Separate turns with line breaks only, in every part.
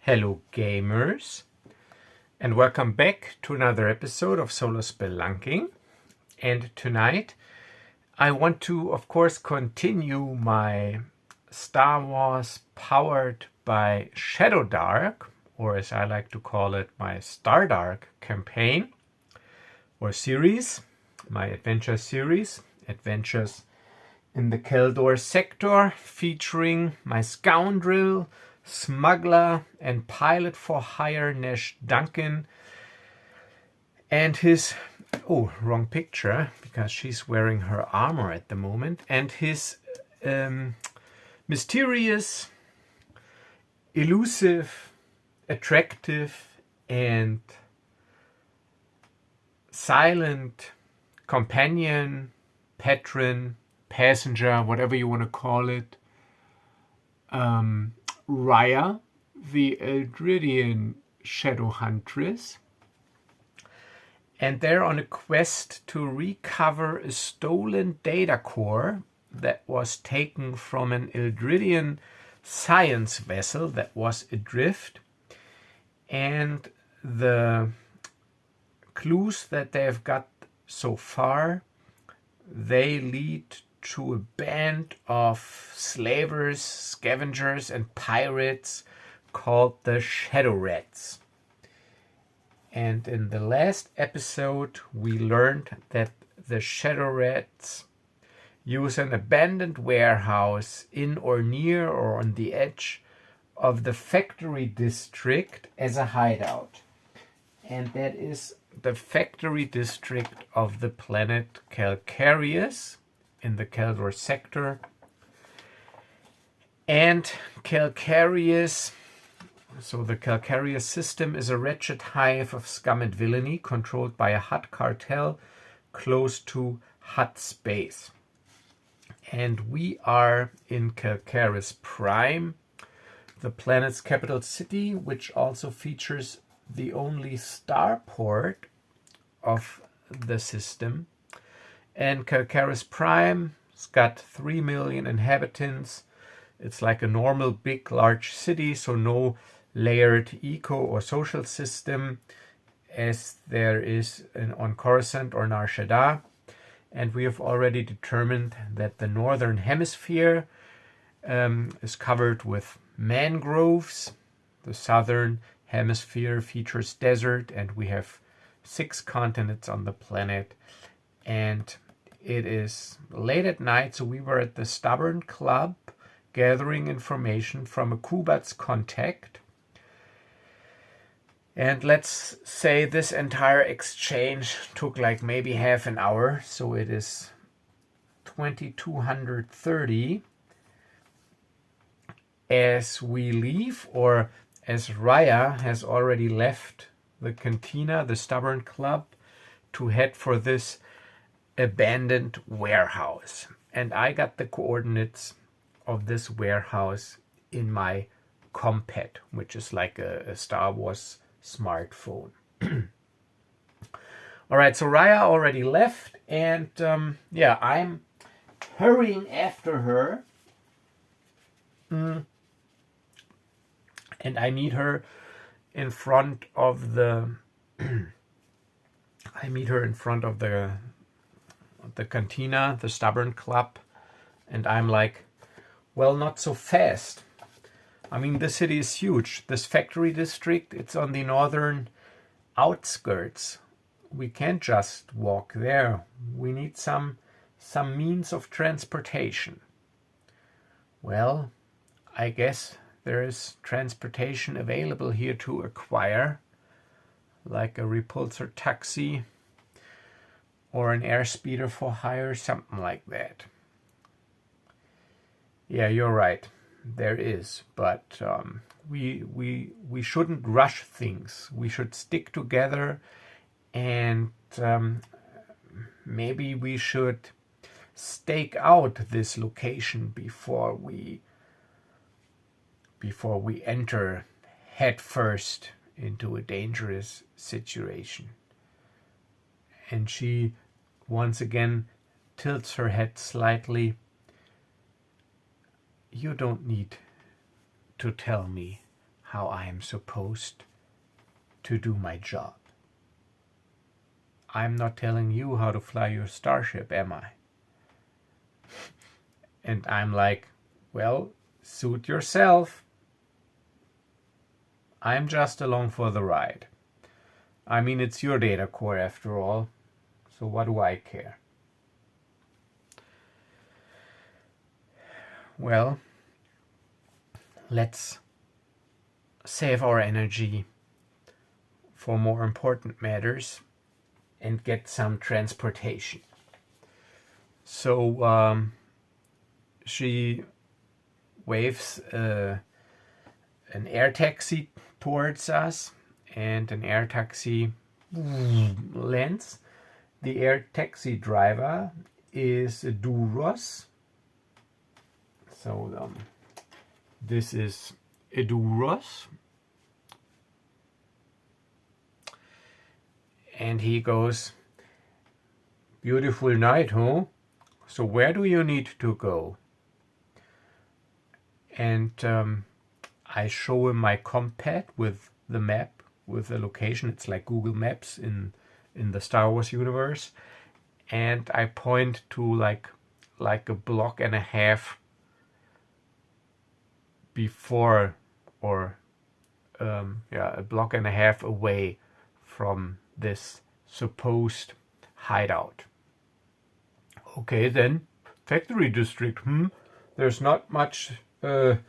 Hello gamers, and welcome back to another episode of Solo Spelunking. And tonight I want to, of course, continue my Star Wars powered by Shadowdark, or as I like to call it, my Stardark campaign or series, my adventure series, Adventures in the Keldor sector, featuring my scoundrel, smuggler, and pilot for hire Nash Duncan and his, oh, wrong picture, because she's wearing her armor at the moment, and his mysterious, elusive, attractive, and silent companion, patron, passenger, whatever you want to call it, Rhya, the Eldridian shadow huntress, and they're on a quest to recover a stolen datacore that was taken from an Eldridian science vessel that was adrift, and the clues that they have got so far, they lead to a band of slavers, scavengers, and pirates called the Shadow Rats. And in the last episode, we learned that the Shadow Rats use an abandoned warehouse in or near or on the edge of the factory district as a hideout. And that is the factory district of the planet Calcareous in the Keldor sector. And Calcareous, so the Calcareous system is a wretched hive of scum and villainy controlled by a Hutt cartel close to Hutt space. And we are in Calcareous Prime, the planet's capital city, which also features the only starport of the system. And Calcareous Prime, it's got 3 million inhabitants. It's like a normal big large city, so no layered eco or social system as there is on Coruscant or Nar Shaddaa. And we have already determined that the northern hemisphere is covered with mangroves. The southern hemisphere features desert, and we have 6 continents on the planet. And it is late at night, so we were at the Stubborn Club gathering information from a Kubat's contact. And let's say this entire exchange took like maybe half an hour, so it is 2230 as we leave, or as Rhya has already left the cantina, the Stubborn Club, to head for this abandoned warehouse. And I got the coordinates of this warehouse in my Compet, which is like a Star Wars smartphone. All right, so Rhya already left, and yeah, I'm hurrying after her. And I meet her in front of the the cantina, the Stubborn Club, and I'm like, well, not so fast. I mean, the city is huge. This factory district, it's on the northern outskirts. We can't just walk there. We need some means of transportation. Well, I guess there is transportation available here to acquire, like a repulsor taxi or an airspeeder for hire, something like that. Yeah, you're right. There is, but we shouldn't rush things. We should stick together, and maybe we should stake out this location before we enter headfirst into a dangerous situation. And she once again tilts her head slightly. You don't need to tell me how I am supposed to do my job. I'm not telling you how to fly your starship, am I? And I'm like, well, suit yourself. I'm just along for the ride. I mean, it's your data core after all, so what do I care? Well, let's save our energy for more important matters and get some transportation. So she waves an air taxi towards us, and an air taxi lands. The air taxi driver is Duros. So this is Eduros. And he goes, beautiful night, huh? So where do you need to go? And I show him my compad with the map, with the location. It's like Google Maps in the Star Wars universe. And I point to like a block and a half before, or a block and a half away from this supposed hideout. Okay, then, factory district. There's not much to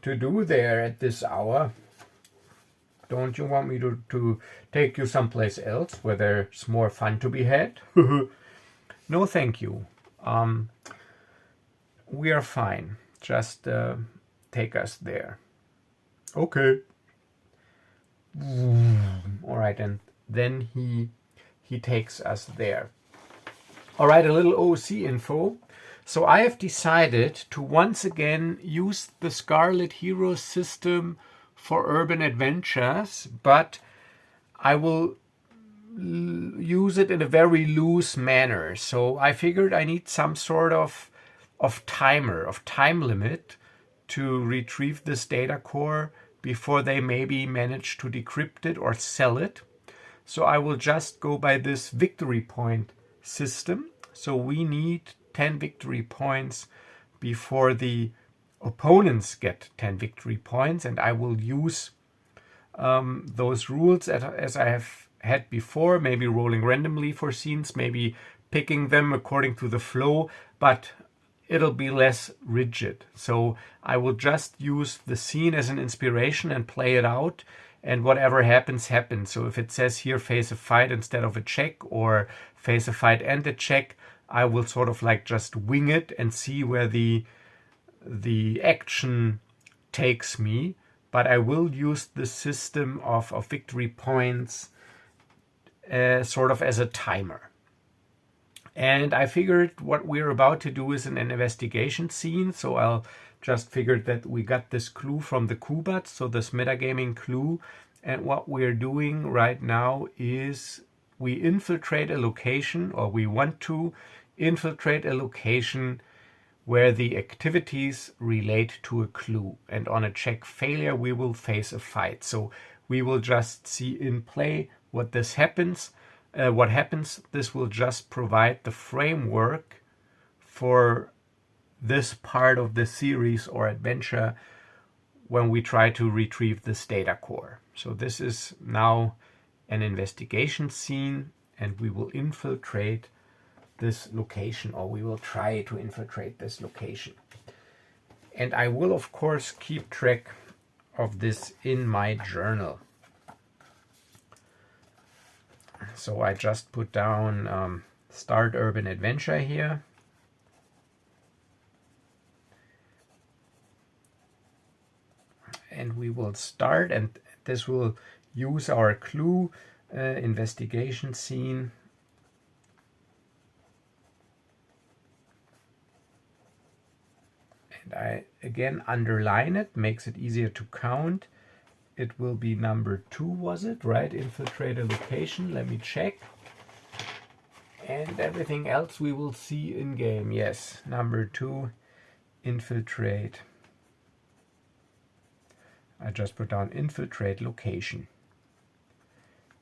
do there at this hour. Don't you want me to take you someplace else where there's more fun to be had? No, thank you. We are fine. Just take us there. Okay. All right, and then he takes us there. All right, a little OC info. So I have decided to once again use the Scarlet Hero system for urban adventures, but I will use it in a very loose manner. So I figured I need some sort of time limit to retrieve this data core before they maybe manage to decrypt it or sell it. So I will just go by this victory point system. So we need 10 victory points before the opponents get 10 victory points, and I will use those rules as I have had before, maybe rolling randomly for scenes, maybe picking them according to the flow, but it'll be less rigid. So I will just use the scene as an inspiration and play it out, and whatever happens, happens. So if it says here face a fight instead of a check, or face a fight and a check, I will sort of like just wing it and see where the action takes me. But I will use the system of victory points sort of as a timer. And I figured what we're about to do is an investigation scene. So I'll just figured that we got this clue from the Kubat, so this metagaming clue. And what we're doing right now is we infiltrate a location, or we want to infiltrate a location where the activities relate to a clue. And on a check failure, we will face a fight. So we will just see in play what happens. This will just provide the framework for this part of the series or adventure when we try to retrieve this data core. So this is now an investigation scene, and we will infiltrate this location, or we will try to infiltrate this location. And I will, of course, keep track of this in my journal. So I just put down start urban adventure here. And we will start, and this will use our clue investigation scene. And I again underline it, makes it easier to count. It will be number 2, was it? Right, infiltrate a location. Let me check. And everything else we will see in game. Yes, number 2, infiltrate. I just put down infiltrate location.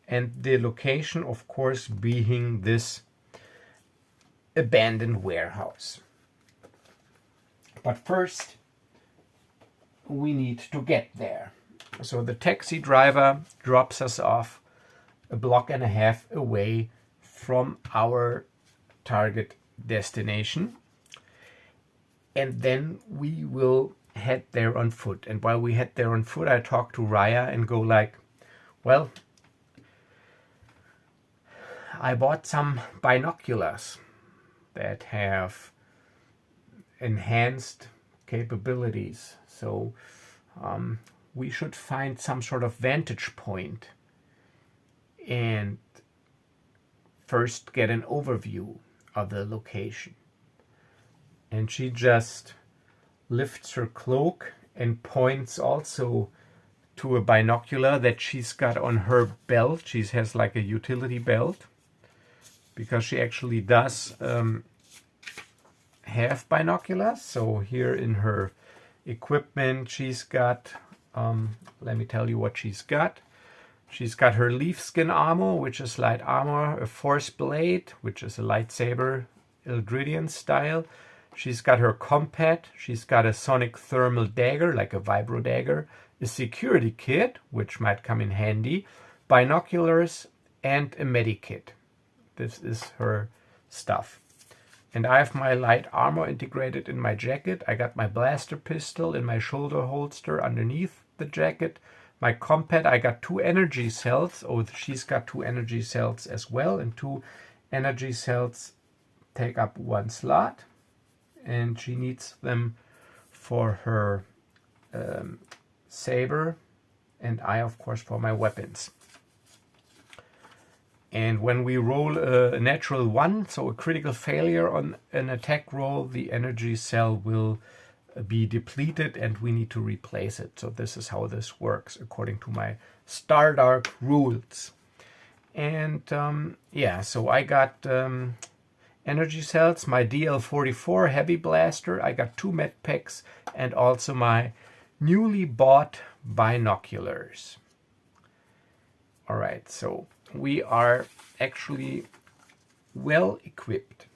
And the location, of course, being this abandoned warehouse. But first, we need to get there. So the taxi driver drops us off a block and a half away from our target destination. And then we will head there on foot. And while we head there on foot, I talk to Rhya and go like, well, I bought some binoculars that have enhanced capabilities. So we should find some sort of vantage point and first get an overview of the location. And she just lifts her cloak and points also to a binocular that she's got on her belt. She has like a utility belt, because she actually does have binoculars. So here in her equipment, she's got, let me tell you what she's got. She's got her leaf skin armor, which is light armor, a force blade, which is a lightsaber, Eldridian style. She's got her compat, she's got a sonic thermal dagger, like a vibro dagger, a security kit, which might come in handy, binoculars, and a medikit. This is her stuff. And I have my light armor integrated in my jacket. I got my blaster pistol in my shoulder holster underneath the jacket. My compat, I got 2 energy cells. Oh, she's got 2 energy cells as well. And 2 energy cells take up 1 slot. And she needs them for her saber. And I, of course, for my weapons. And when we roll a natural 1, so a critical failure on an attack roll, the energy cell will be depleted and we need to replace it. So this is how this works according to my Shadowdark rules. And yeah, so I got energy cells, my DL44 heavy blaster, I got 2 med packs, and also my newly bought binoculars. All right, so we are actually well equipped.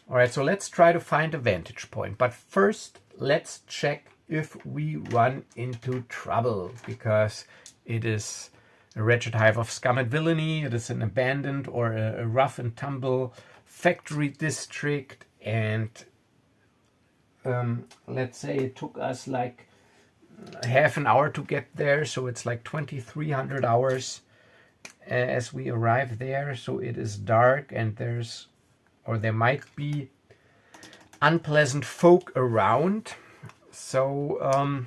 All right, so let's try to find a vantage point. But first, let's check if we run into trouble, because it is a wretched hive of scum and villainy. It is an abandoned or a rough and tumble factory district. And let's say it took us like half an hour to get there, so it's like 2,300 hours as we arrive there. So it is dark and there might be unpleasant folk around. So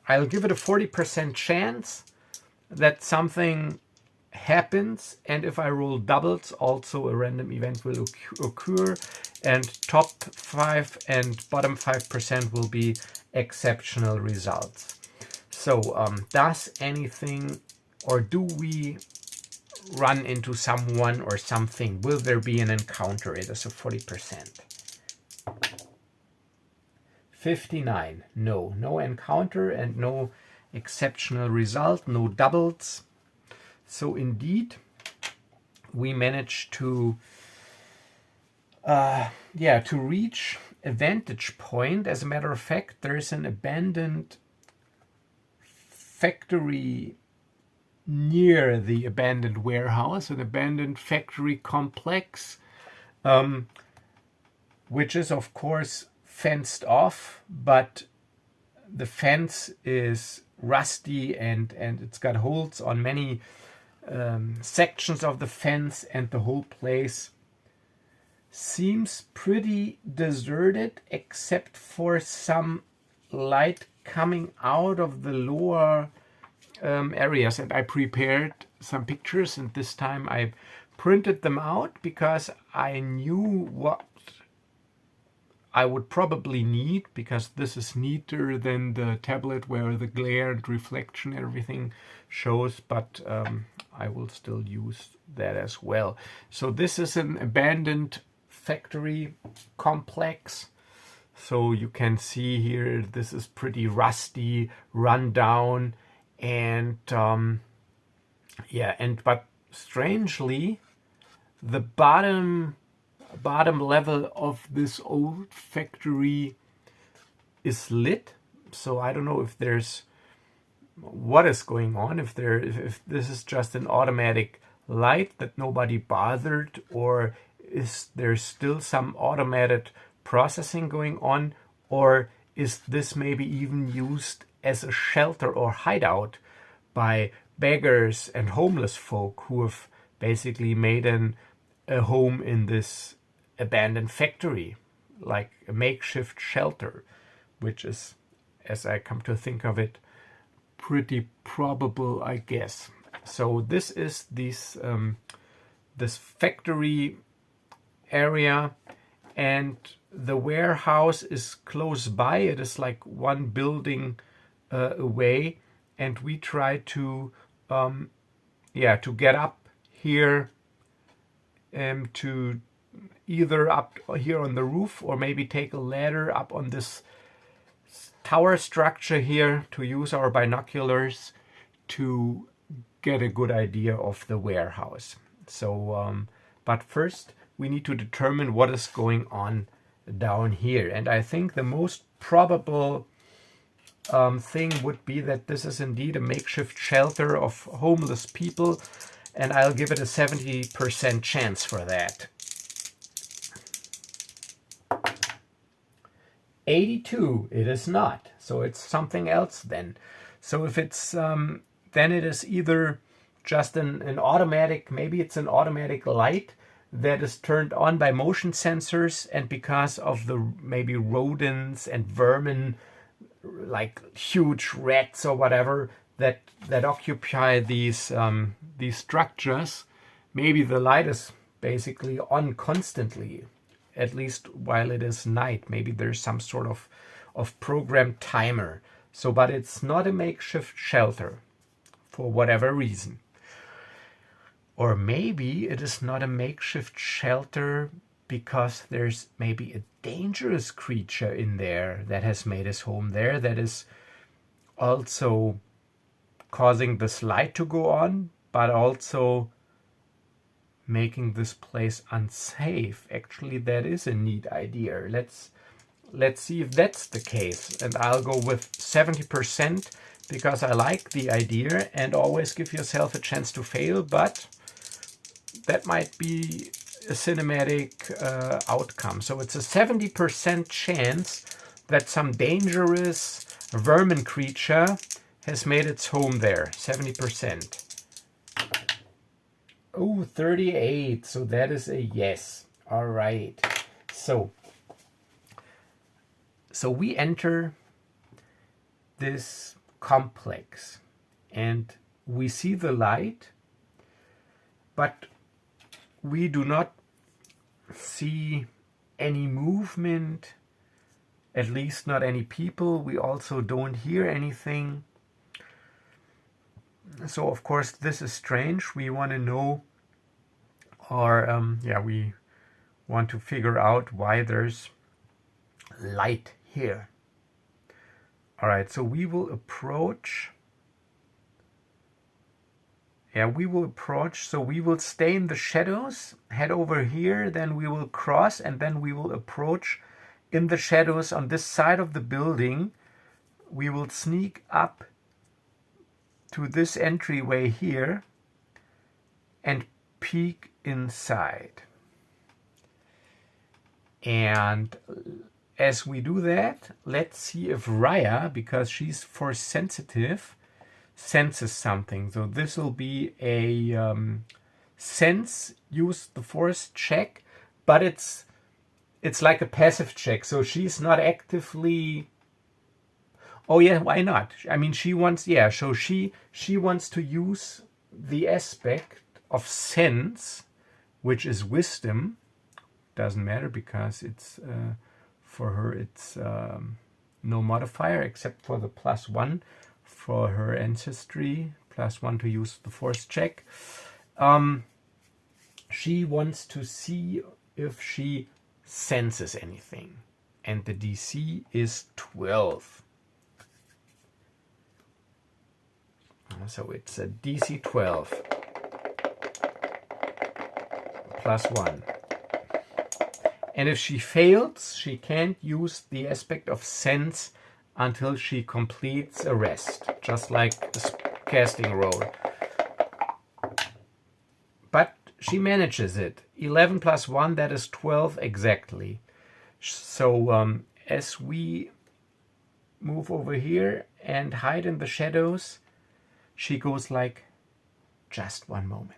I'll give it a 40% chance that something happens, and if I roll doubles, also a random event will occur, and top 5 and bottom 5% will be exceptional results. So does anything, or do we run into someone or something? Will there be an encounter? It is a 40%. 59, no encounter and no exceptional result, no doubles. So indeed, we managed to reach a vantage point. As a matter of fact, there's an abandoned factory near the abandoned warehouse, an abandoned factory complex, which is of course fenced off, but the fence is rusty and it's got holes on many sections of the fence, and the whole place seems pretty deserted except for some light coming out of the lower areas. And I prepared some pictures, and this time I printed them out because I knew what I would probably need, because this is neater than the tablet where the glare and reflection and everything shows, but I will still use that as well. So this is an abandoned factory complex. So you can see here, this is pretty rusty, run down, and yeah, but strangely, the bottom level of this old factory is lit. So I don't know if there's what is going on, if this is just an automatic light that nobody bothered, or is there still some automated processing going on, or is this maybe even used as a shelter or hideout by beggars and homeless folk who have basically made a home in this abandoned factory, like a makeshift shelter, which is, as I come to think of it, pretty probable, I guess. So this is this factory area, and the warehouse is close by. It is like one building away, and we try to to get up here, to either up here on the roof or maybe take a ladder up on this tower structure here to use our binoculars to get a good idea of the warehouse. So, but first we need to determine what is going on down here. And I think the most probable thing would be that this is indeed a makeshift shelter of homeless people, and I'll give it a 70% chance for that. 82, it is not. So it's something else then. So if it's, then it is either just an automatic, maybe it's an automatic light that is turned on by motion sensors, and because of the maybe rodents and vermin, like huge rats or whatever, that occupy these structures, maybe the light is basically on constantly, at least while it is night. Maybe there's some sort of programmed timer. So, but it's not a makeshift shelter for whatever reason. Or maybe it is not a makeshift shelter because there's maybe a dangerous creature in there that has made his home there, that is also causing this light to go on, but also making this place unsafe. Actually, that is a neat idea. Let's see if that's the case. And I'll go with 70% because I like the idea, and always give yourself a chance to fail, but that might be a cinematic outcome. So it's a 70% chance that some dangerous vermin creature has made its home there. 70%. Oh, 38. So that is a yes. All right. So we enter this complex and we see the light, but we do not see any movement, at least not any people. We also don't hear anything. So of course this is strange. We want to know, or we want to figure out why there's light here. All right, so we will approach. We will approach. So we will stay in the shadows, head over here, then we will cross, and then we will approach in the shadows on this side of the building. We will sneak up to this entryway here and peek inside. And as we do that, let's see if Rhya, because she's force sensitive, senses something. So this will be a sense, use the force check, but it's like a passive check. So she's not actively. Oh yeah, why not? I mean, she wants, so she wants to use the aspect of sense, which is wisdom. Doesn't matter because it's for her it's no modifier except for the +1 for her ancestry, +1 to use the force check. She wants to see if she senses anything. and the DC is 12. So it's a DC 12 plus 1. And if she fails, she can't use the aspect of sense until she completes a rest, just like a casting roll. But she manages it. 11 plus 1, that is 12 exactly. So as we move over here and hide in the shadows, she goes like, just one moment.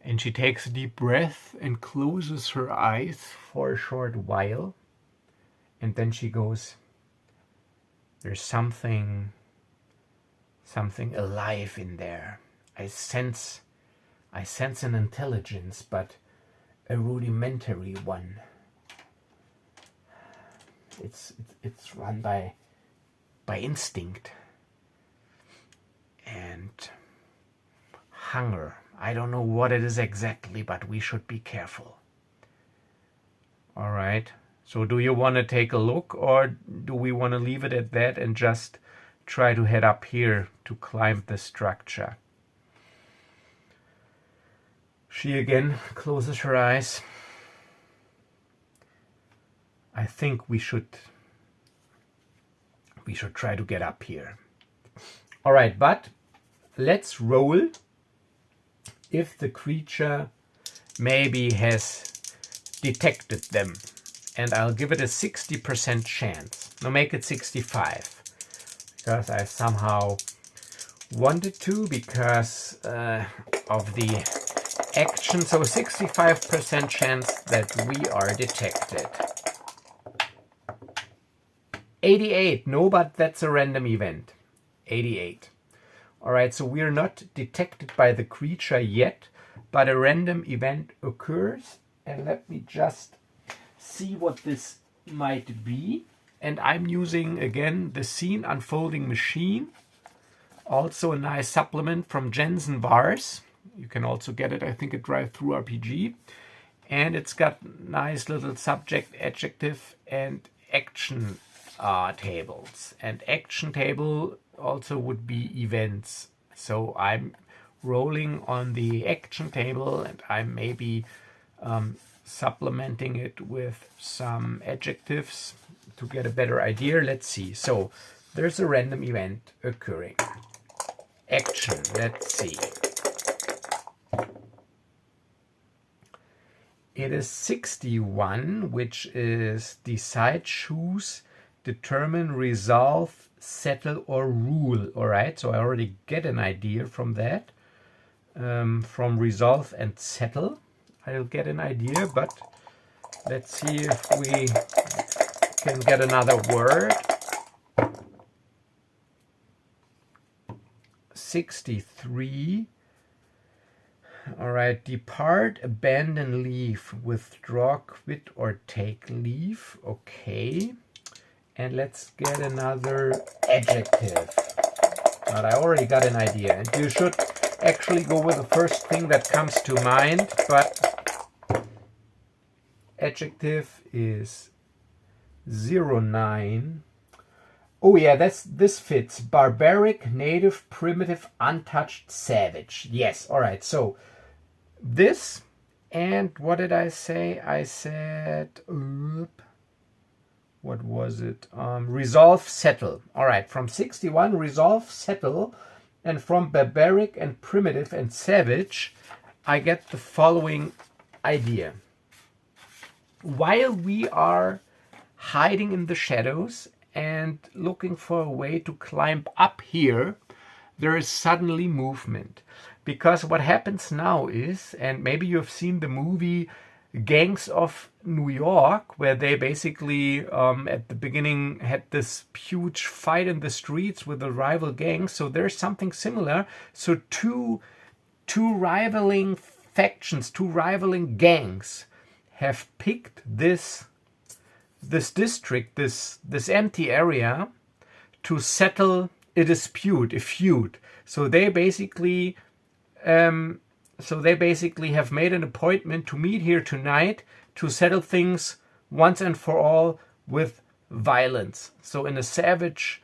And she takes a deep breath and closes her eyes for a short while. And then she goes, there's something alive in there. I sense an intelligence, but a rudimentary one. It's run by instinct and hunger. I don't know what it is exactly, but we should be careful. All right. So do you want to take a look, or do we want to leave it at that and just try to head up here to climb the structure? She again closes her eyes. I think we should try to get up here. All right, but let's roll if the creature maybe has detected them. And I'll give it a 60% chance. No, make it 65. Because I somehow wanted to, because of the action. So 65% chance that we are detected. 88. No, but that's a random event. 88. Alright, so we're not detected by the creature yet, but a random event occurs. And let me just see what this might be. And I'm using again the Scene Unfolding Machine. Also a nice supplement from Jensen Vars. You can also get it, I think, at Drive-Thru-RPG. And it's got nice little subject, adjective, and action tables. And action table also would be events. So I'm rolling on the action table, and I'm maybe supplementing it with some adjectives to get a better idea. Let's see. So there's a random event occurring. Action. Let's see. It is 61, which is decide, choose, determine, resolve, settle, or rule. All right, so I already get an idea from that. From resolve and settle, I'll get an idea, but let's see if we can get another word. 63. All right, depart, abandon, leave, withdraw, quit, or take leave. Okay. And let's get another adjective. But I already got an idea. And you should actually go with the first thing that comes to mind. But adjective is 09. Oh yeah, this fits. Barbaric, native, primitive, untouched, savage. Yes, all right. So this, and what did I say? I said, what was it? Resolve, settle. All right, from 61, resolve, settle. And from barbaric and primitive and savage, I get the following idea. While we are hiding in the shadows and looking for a way to climb up here, there is suddenly movement. Because what happens now is, and maybe you've seen the movie Gangs of New York, where they basically at the beginning had this huge fight in the streets with the rival gangs. So there's something similar. So two rivaling factions, two rivaling gangs have picked this district, this empty area, to settle a dispute, a feud. So they basically have made an appointment to meet here tonight to settle things once and for all with violence. So in a savage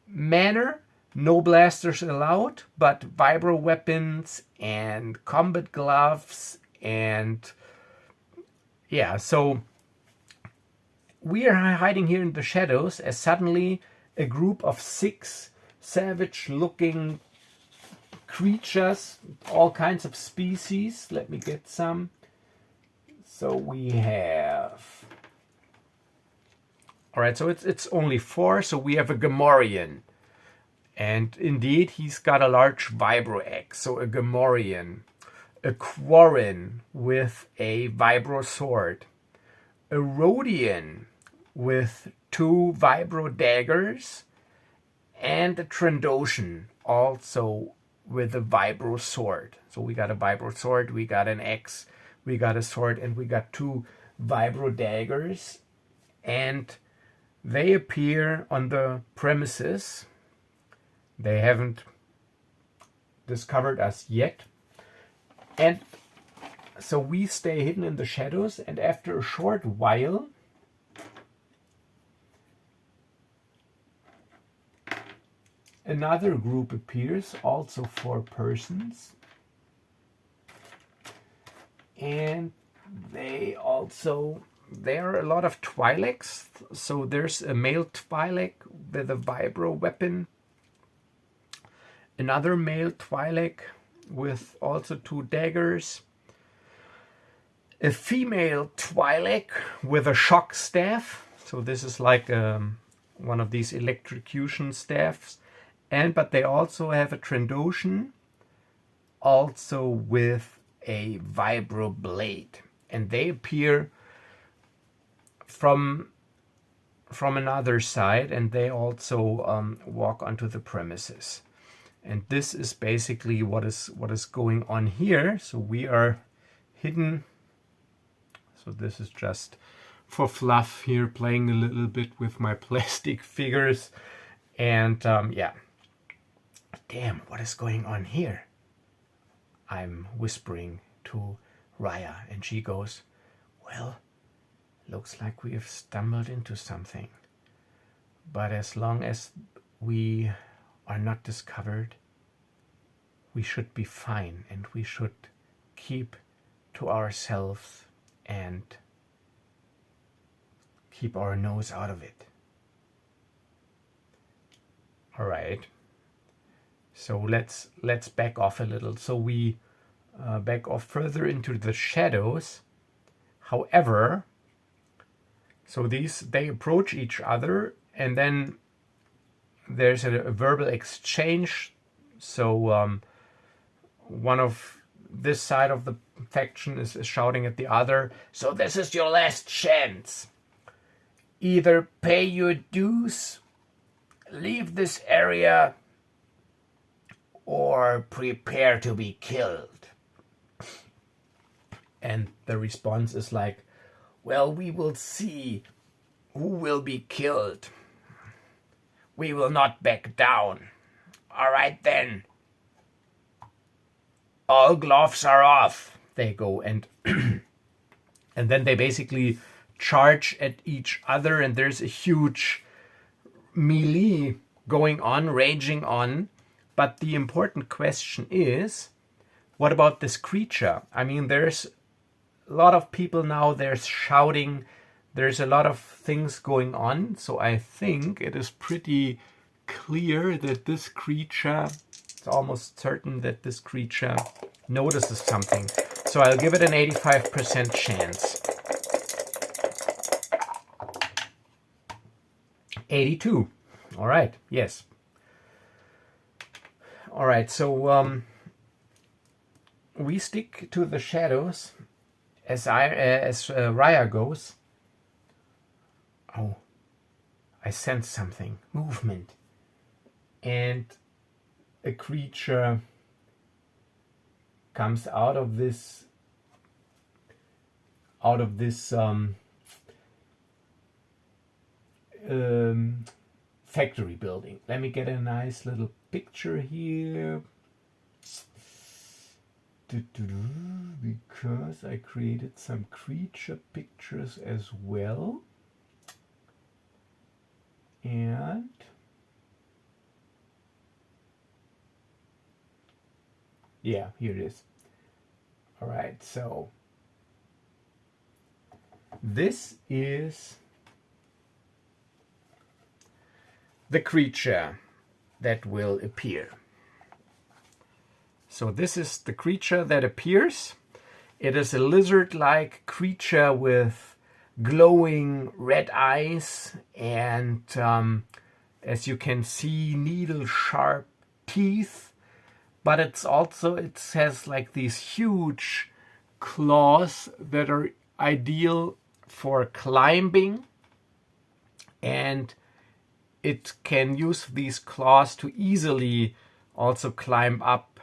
manner, no blasters allowed, but vibro weapons and combat gloves, and yeah, so we are hiding here in the shadows as suddenly a group of 6 savage looking creatures, all kinds of species. Let me get some. So we have, all right, so it's only 4. So we have a Gamorrean, and indeed he's got a large vibro axe. So a Gamorrean, a Quarren with a vibro sword, a Rhodian with 2 vibro daggers, and a Trandoshan also with a vibro sword. So we got a vibro sword, we got an axe, we got a sword, and we got 2 vibro daggers, and they appear on the premises. They haven't discovered us yet, and so we stay hidden in the shadows, and after a short while another group appears, also 4 persons, and there are a lot of Twi'leks. So there's a male Twi'lek with a vibro weapon, another male Twi'lek with also 2 daggers, a female Twi'lek with a shock staff. So this is like one of these electrocution staffs, but they also have a Trandoshan, also with a vibro blade, and they appear from another side, and they also walk onto the premises. And this is basically what is going on here. So we are hidden. So this is just for fluff here, playing a little bit with my plastic figures. And yeah, damn, what is going on here? I'm whispering to Rhya, and she goes, well, looks like we have stumbled into something. But as long as we are not discovered, we should be fine, and we should keep to ourselves and keep our nose out of it. All right. So let's back off a little. So we back off further into the shadows. However, so they approach each other, and then there's a verbal exchange. So one of this side of the faction is shouting at the other, so this is your last chance. Either pay your dues, leave this area, or prepare to be killed. And the response is like, well, we will see who will be killed. We will not back down. All right then. All gloves are off. They go, and and then they basically charge at each other, and there's a huge melee going on, raging on. But the important question is, what about this creature? I mean, there's a lot of people now, there's shouting, there's a lot of things going on. So I think it is pretty clear that this creature, it's almost certain that this creature notices something. So I'll give it an 85% chance. 82. All right, yes. All right, so we stick to the shadows as Rhya goes. Oh, I sense something, movement, and a creature comes out of this factory building. Let me get a nice little picture here. Because I created some creature pictures as well. And yeah, here it is. All right, so this is the creature that will appear. So this is the creature that appears. It is a lizard-like creature with glowing red eyes and, as you can see, needle-sharp teeth. But it has like these huge claws that are ideal for climbing, and it can use these claws to easily also climb up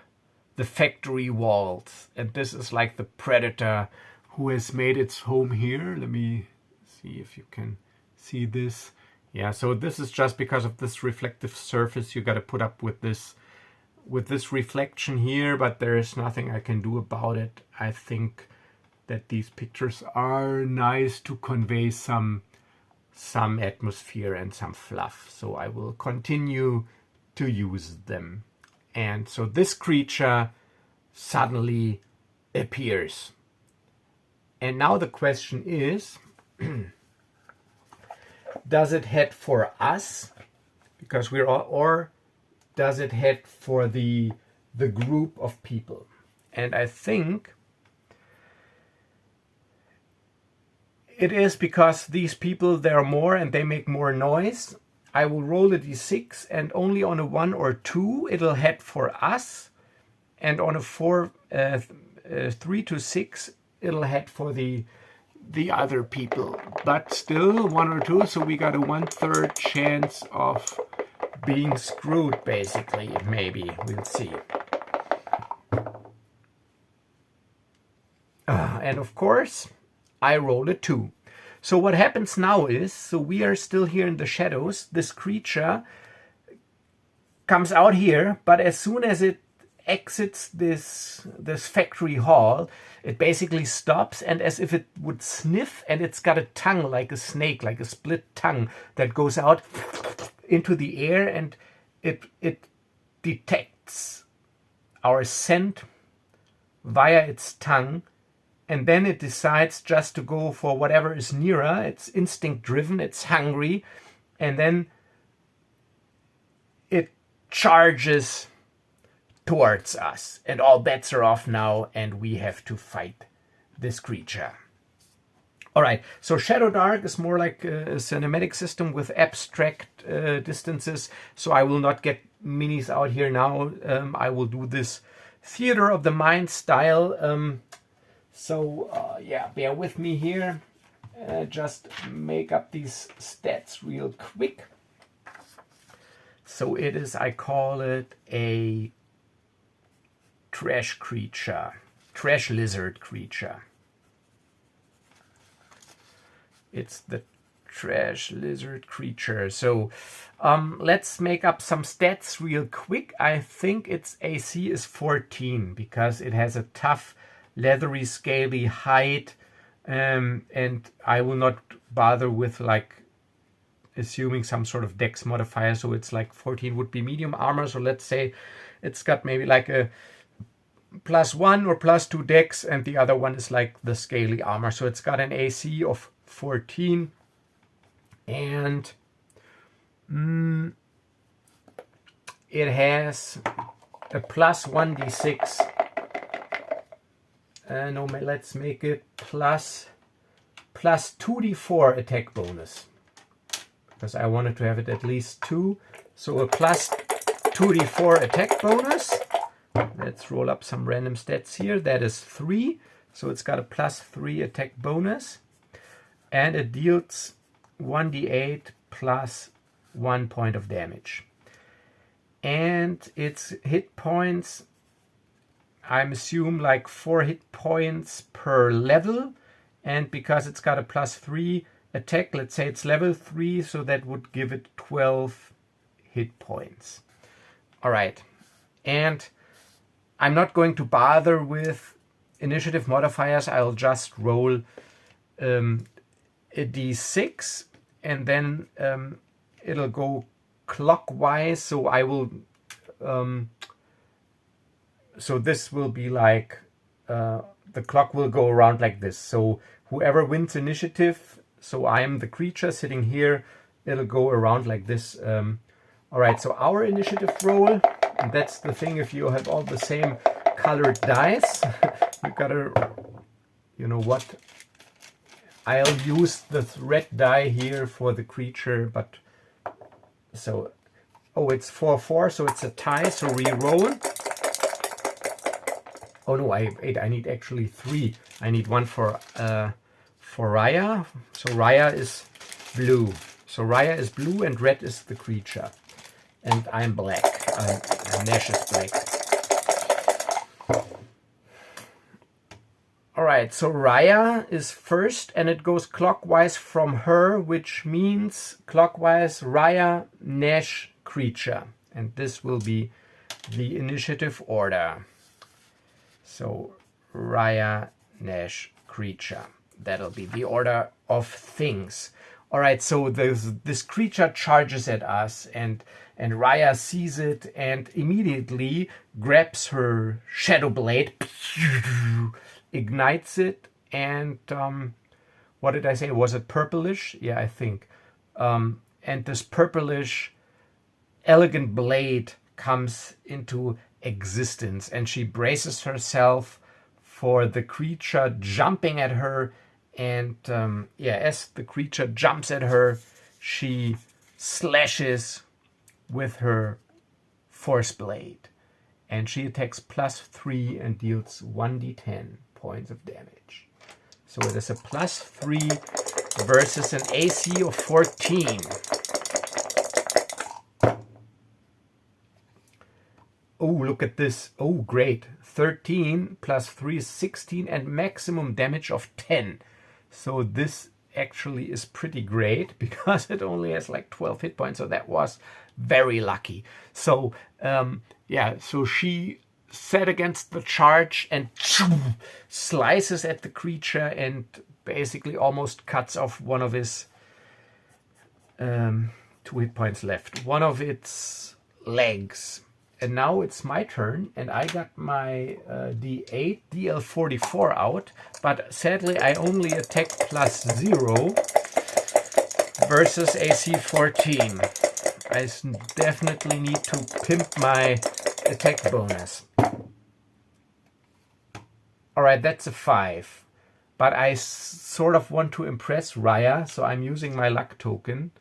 the factory walls. And this is like the predator who has made its home here. Let me see if you can see this. Yeah, so this is just because of this reflective surface you got to put up with this reflection here, but there is nothing I can do about it. I think that these pictures are nice to convey some atmosphere and some fluff, so I will continue to use them. And so this creature suddenly appears. And now the question is, does it head for us? Because we're all, or does it head for the group of people? And I think it is because these people, there are more and they make more noise. I will roll a d6, and only on a 1 or 2 it'll head for us, and on a 3 to 6 it'll head for the other people. But still 1 or 2, so we got a 1/3 chance of being screwed, basically. Maybe, we'll see. And of course I roll a 2. So what happens now is, so we are still here in the shadows. This creature comes out here, but as soon as it exits this factory hall, it basically stops, and as if it would sniff, and it's got a tongue like a snake, like a split tongue that goes out into the air, and it detects our scent via its tongue. And then it decides just to go for whatever is nearer. It's instinct driven, it's hungry. And then it charges towards us. And all bets are off now, and we have to fight this creature. All right, so Shadowdark is more like a cinematic system with abstract distances. So I will not get minis out here now. I will do this theater of the mind style. Yeah, bear with me here. Just make up these stats real quick. So it is, I call it a trash creature, trash lizard creature. It's the trash lizard creature. So let's make up some stats real quick. I think its AC is 14 because it has a tough, leathery, scaly hide, and I will not bother with like assuming some sort of dex modifier, so it's like 14 would be medium armor. So let's say it's got maybe like a +1 or +2 dex, and the other one is like the scaly armor. So it's got an AC of 14, and it has a +1d6. No, let's make it plus 2d4 attack bonus, because I wanted to have it at least 2. So a plus 2d4 attack bonus. Let's roll up some random stats here. That is 3. So it's got a +3 attack bonus. And it deals 1d8 plus 1 point of damage. And its hit points, I'm assuming like 4 hit points per level. And because it's got a +3 attack, let's say it's level 3, so that would give it 12 hit points. All right. And I'm not going to bother with initiative modifiers. I'll just roll a d6, and then it'll go clockwise. So I will, so this will be like, the clock will go around like this. So whoever wins initiative, so I am the creature sitting here, it'll go around like this. All right, so our initiative roll, and that's the thing, if you have all the same colored dice, you gotta, you know what, I'll use the red die here for the creature, but so, oh, it's 4-4, so it's a tie, so re-roll. Oh no, I have 8, I need actually 3. I need one for Rhya. So Rhya is blue. So Rhya is blue and red is the creature. And I'm black. Nash is black. Alright, so Rhya is first and it goes clockwise from her, which means clockwise Rhya, Nash, creature. And this will be the initiative order. So Rhya, Nash, creature. That'll be the order of things. All right, so this creature charges at us, and Rhya sees it and immediately grabs her shadow blade, ignites it, and what did I say? Was it purplish? Yeah, I think. And this purplish elegant blade comes into existence, and she braces herself for the creature jumping at her. And yeah, as the creature jumps at her, she slashes with her force blade, and she attacks +3 and deals 1d10 points of damage. So it is a +3 versus an AC of 14. Oh, look at this. Oh, great. 13 plus 3 is 16 and maximum damage of 10. So this actually is pretty great because it only has like 12 hit points. So that was very lucky. So, yeah, so she set against the charge and slices at the creature and basically almost cuts off one of his 2 hit points left. One of its legs. And now it's my turn, and I got my D8, DL44 out, but sadly I only attack +0 versus AC 14. I definitely need to pimp my attack bonus. Alright, that's a 5. But I sort of want to impress Rhya, so I'm using my luck token.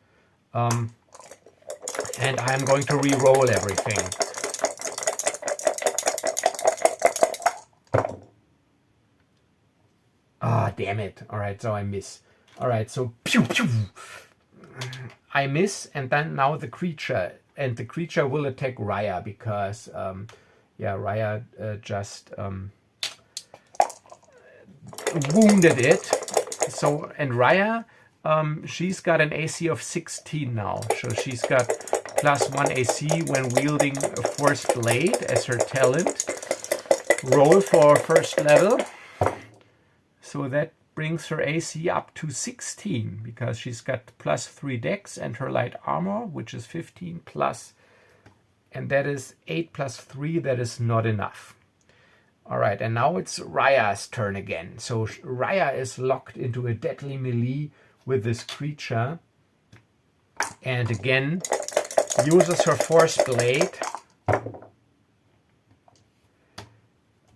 And I'm going to re-roll everything. Ah, damn it. Alright, so I miss. Alright, so pew pew. I miss, and then now the creature. And the creature will attack Rhya because, yeah, Rhya just wounded it. So, and Rhya, she's got an AC of 16 now. So she's got +1 AC when wielding a force blade as her talent. Roll for first level. So that brings her AC up to 16 because she's got +3 dex and her light armor, which is 15 plus, and that is 8 plus 3. That is not enough. All right, and now it's Rhya's turn again. So Rhya is locked into a deadly melee with this creature, and again uses her force blade.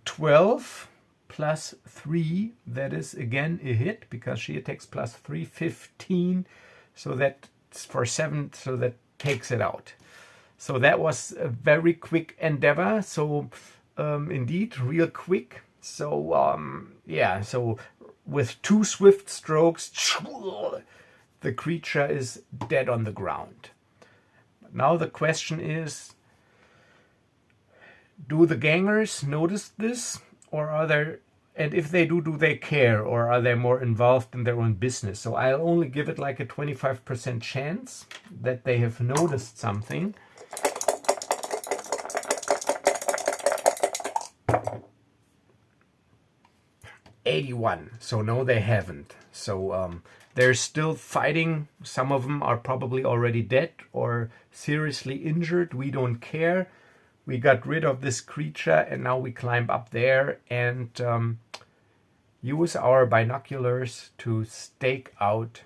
12 plus 3, that is again a hit because she attacks +3, 15. So that's for 7, so that takes it out. So that was a very quick endeavor. So indeed, real quick. So yeah, so with 2 swift strokes, the creature is dead on the ground. Now the question is, do the gangers notice this, or are there, and if they do they care, or are they more involved in their own business? So I'll only give it like a 25% chance that they have noticed something. 81. So no, they haven't. So they're still fighting. Some of them are probably already dead or seriously injured. We don't care. We got rid of this creature, and now we climb up there and use our binoculars to stake out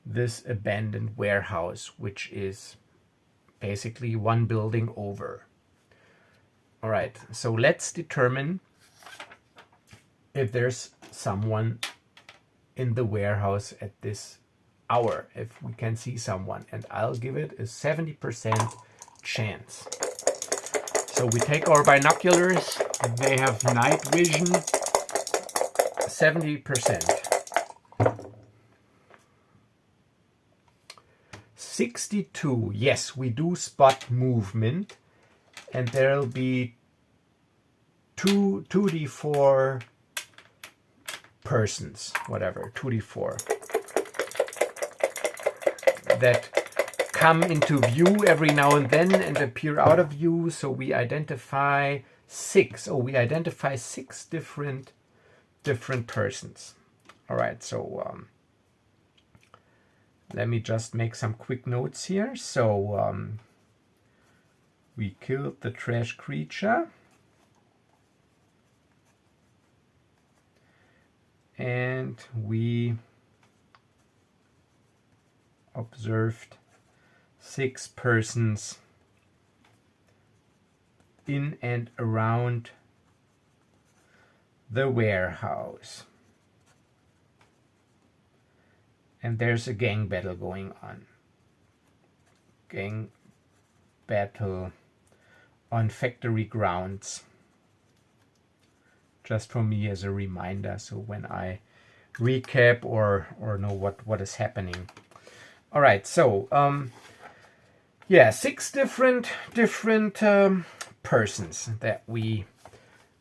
this abandoned warehouse, which is basically one building over. All right, so let's determine if there's someone in the warehouse at this hour, if we can see someone, and I'll give it a 70% chance. So we take our binoculars, they have night vision, 70%. 62, yes, we do spot movement, and there'll be 2d4 persons, whatever, 2d4, that come into view every now and then and appear out of view. So we identify 6. Oh, we identify 6 different persons. All right, so let me just make some quick notes here. So we killed the trash creature. And we observed 6 persons in and around the warehouse. And there's a gang battle going on. Gang battle on factory grounds. Just for me as a reminder, so when I recap or know what is happening. All right, so yeah, 6 different persons that we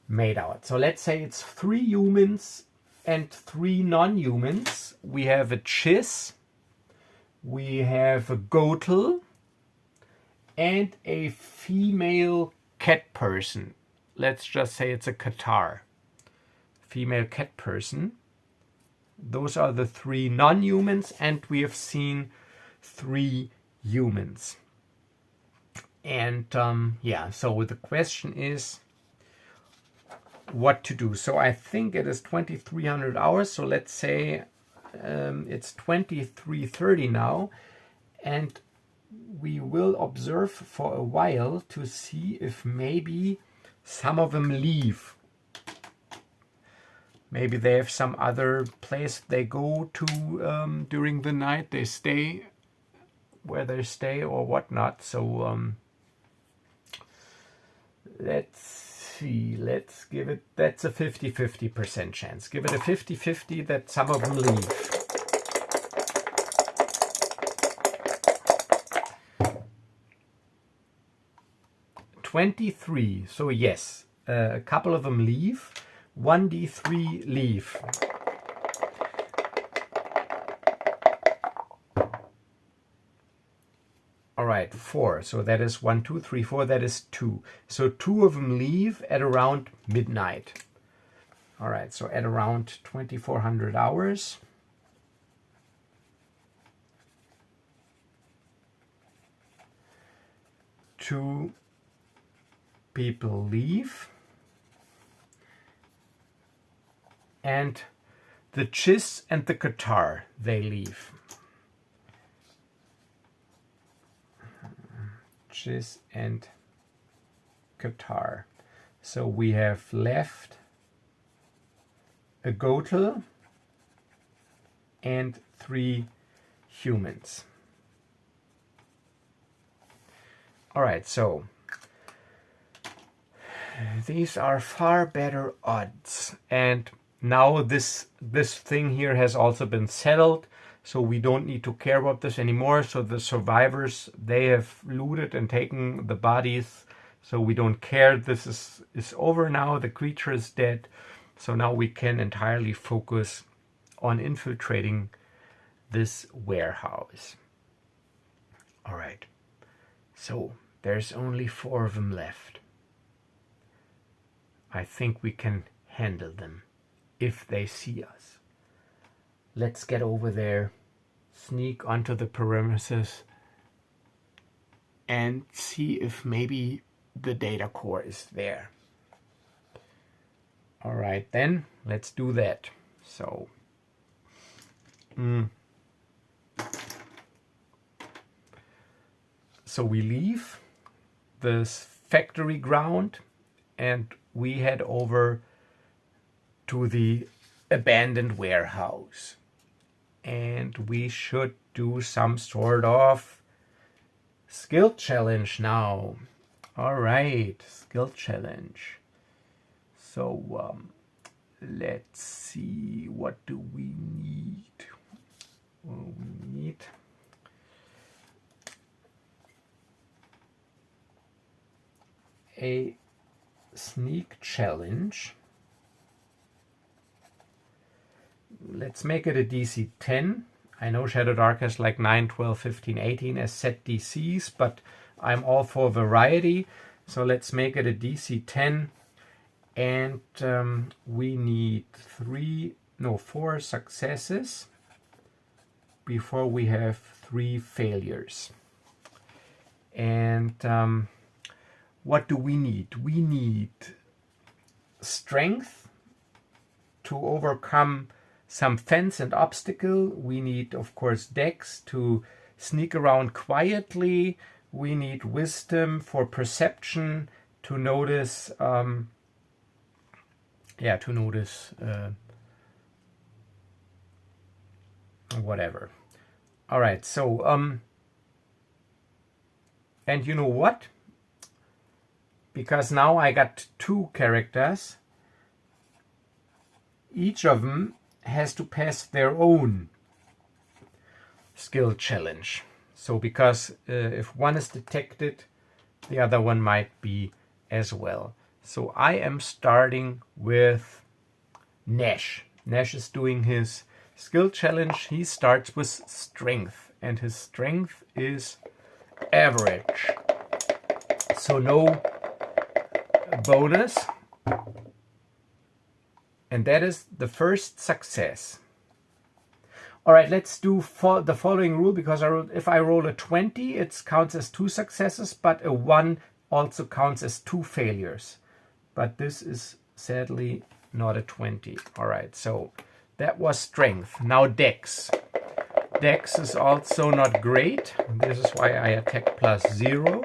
made out. So let's say it's 3 humans and 3 non-humans. We have a chiss, we have a goatle, and a female cat person. Let's just say it's a Qatar. Female cat person. Those are the 3 non-humans, and we have seen 3 humans. And yeah, so the question is what to do. So I think it is 2300 hours. So let's say it's 2330 now, and we will observe for a while to see if maybe some of them leave. Maybe they have some other place they go to during the night. They stay where they stay or whatnot. So let's see. Let's give it, that's a 50-50% chance. Give it a 50-50 that some of them leave. $23. So yes, a couple of them leave. 1d3 leave. All right, 4. So that is 1, 2, 3, 4. That is 2. So 2 of them leave at around midnight. All right, so at around 2400 hours. Two people leave. And the chiss and the Qatar, they leave. Chiss and Qatar. So we have left a goatle and 3 humans. All right, so these are far better odds, and now this thing here has also been settled, so we don't need to care about this anymore. So the survivors, they have looted and taken the bodies, so we don't care. This is over now. The creature is dead, so now we can entirely focus on infiltrating this warehouse. All right, so there's only 4 of them left. I think we can handle them. if they see us. Let's get over there, sneak onto the premises, and see if maybe the data core is there. All right, then let's do that. So, so we leave this factory ground and we head over to the abandoned warehouse. And we should do some sort of skill challenge now. All right, skill challenge. So let's see, what do we need? Well, we need a sneak challenge. Let's make it a DC 10. I know Shadowdark has like 9, 12, 15, 18 as set DCs, but I'm all for variety. So let's make it a DC 10. And we need 4 successes before we have 3 failures. And what do we need? We need strength to overcome some fence and obstacle. We need, of course, dex to sneak around quietly. We need wisdom for perception to notice, whatever. All right, so, and you know what? Because now I got 2 characters, each of them has to pass their own skill challenge. So because if one is detected, the other one might be as well. So I am starting with Nash. Nash is doing his skill challenge. He starts with strength, and his strength is average. So no bonus. And that is the first success. All right, let's do the following rule, because if I roll a 20, it counts as 2 successes, but a 1 also counts as 2 failures. But this is sadly not a 20. All right, so that was strength. Now dex. Dex is also not great. This is why I attack +0.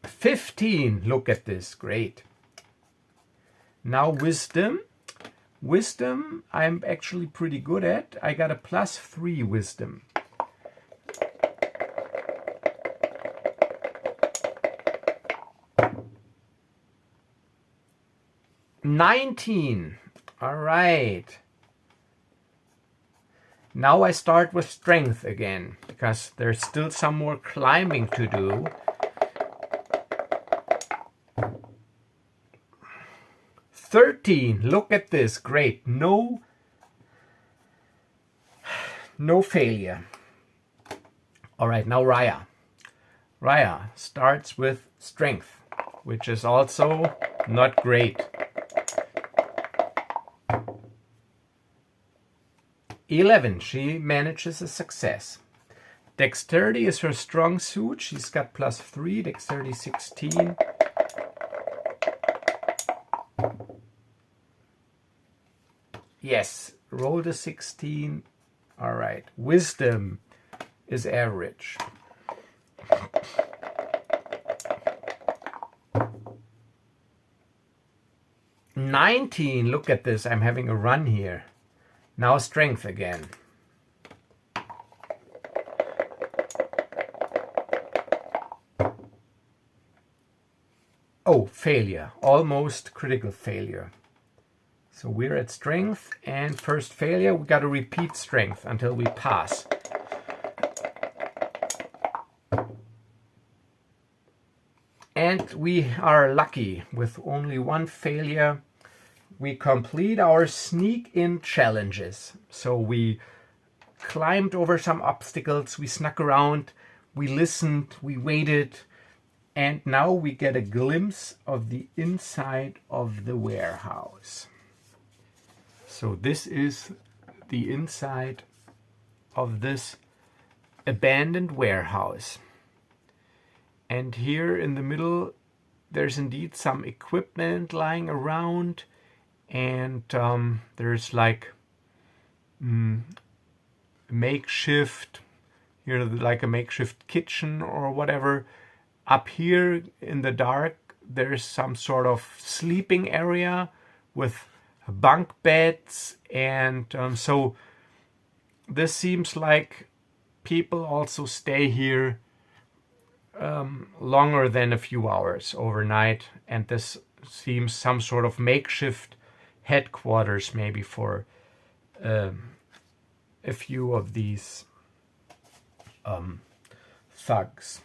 15, look at this, great. Now wisdom. Wisdom I'm actually pretty good at. I got a +3 wisdom. $19. All right. Now I start with strength again, because there's still some more climbing to do. $13. Look at this. Great. No failure. All right, now Rhya. Rhya starts with strength, which is also not great. 11. She manages a success. Dexterity is her strong suit. She's got +3. Dexterity 16. Yes, rolled a 16. All right. Wisdom is average. $19. Look at this. I'm having a run here. Now strength again. Oh, failure. Almost critical failure. So we're at strength, and first failure, we got to repeat strength until we pass. And we are lucky. With only 1 failure, we complete our sneak-in challenges. So we climbed over some obstacles, we snuck around, we listened, we waited, And now we get a glimpse of the inside of the warehouse. So this is the inside of this abandoned warehouse. And here in the middle, there's indeed some equipment lying around. And there's like makeshift, like a makeshift kitchen or whatever. Up here in the dark, there's some sort of sleeping area with bunk beds, and so this seems like people also stay here longer than a few hours overnight, and this seems some sort of makeshift headquarters maybe for a few of these thugs.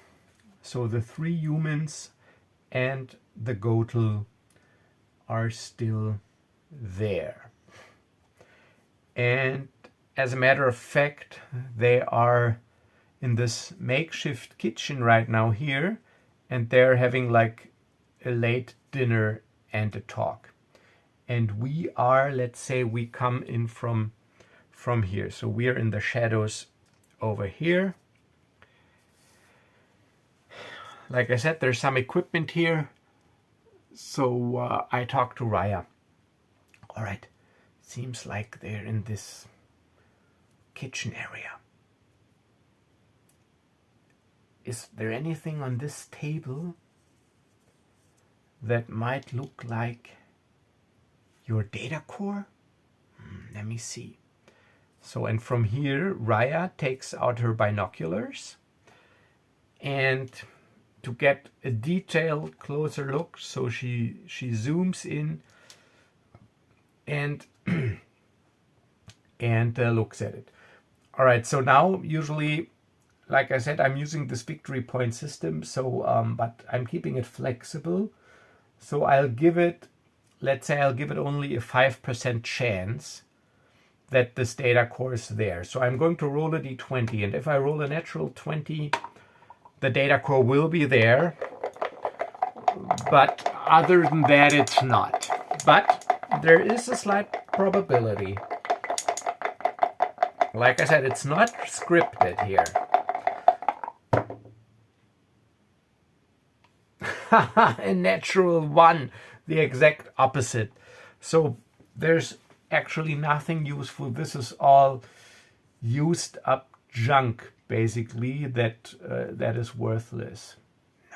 So the 3 humans and the Gotel are still there. And as a matter of fact, they are in this makeshift kitchen right now here, and they're having like a late dinner and a talk. And we are, let's say we come in from here. So we are in the shadows over here. Like I said, there's some equipment here. So I talked to Rhya. All right, seems like they're in this kitchen area. Is there anything on this table that might look like your datacore? Let me see. So, and from here, Rhya takes out her binoculars, and to get a detailed, closer look, so she zooms in and and looks at it. All right, so now usually, like I said, I'm using this victory point system, so but I'm keeping it flexible. So I'll give it, let's say I'll give it only a 5% chance that this data core is there. So I'm going to roll a d20, and if I roll a natural 20, the data core will be there. But other than that, it's not. But there is a slight probability. Like I said, it's not scripted here. A natural 1, the exact opposite. So there's actually nothing useful. This is all used up junk, basically, that is worthless.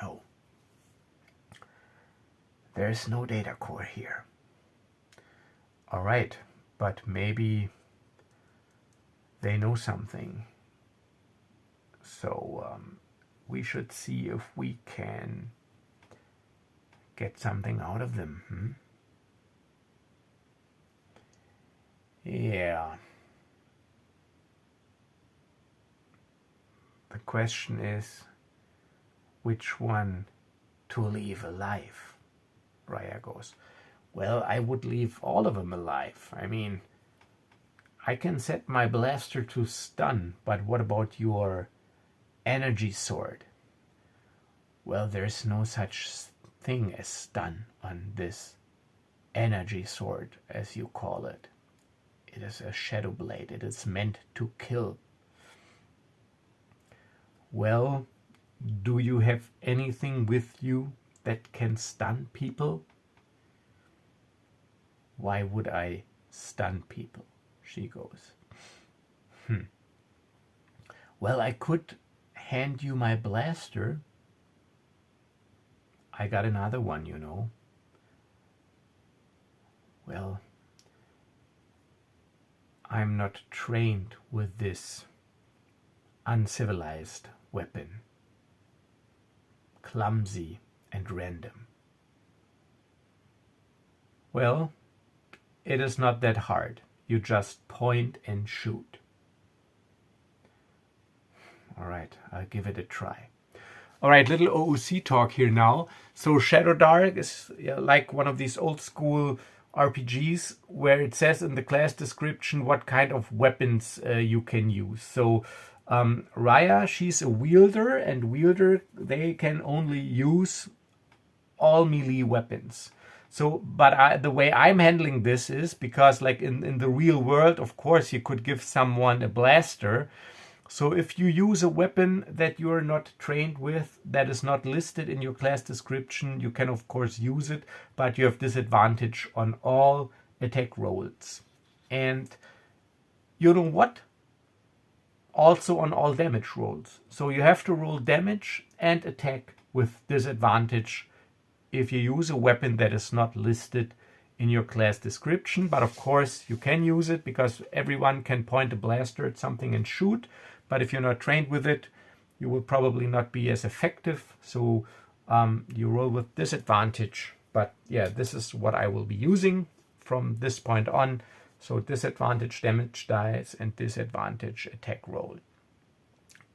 No. There's no data core here. All right, but maybe they know something. So we should see if we can get something out of them. Yeah. The question is, which one to leave alive? Rhya goes, well, I would leave all of them alive. I mean, I can set my blaster to stun, but what about your energy sword? Well, there's no such thing as stun on this energy sword, as you call it. It is a shadow blade. It is meant to kill. Well, do you have anything with you that can stun people? Why would I stun people? She goes. Well, I could hand you my blaster. I got another one, you know. Well, I'm not trained with this uncivilized weapon. Clumsy and random. Well, it is not that hard. You just point and shoot. All right, I'll give it a try. All right, little OOC talk here now. So Shadowdark is like one of these old school RPGs where it says in the class description what kind of weapons you can use. So Rhya, she's a wielder, and wielder, they can only use all melee weapons. So, but the way I'm handling this is because, like in the real world, of course, you could give someone a blaster. So if you use a weapon that you are not trained with, that is not listed in your class description, you can of course use it, but you have disadvantage on all attack rolls. And you know what? Also on all damage rolls. So you have to roll damage and attack with disadvantage if you use a weapon that is not listed in your class description. But of course you can use it because everyone can point a blaster at something and shoot. But if you're not trained with it, you will probably not be as effective. So you roll with disadvantage. But yeah, this is what I will be using from this point on. So disadvantage damage dice and disadvantage attack roll.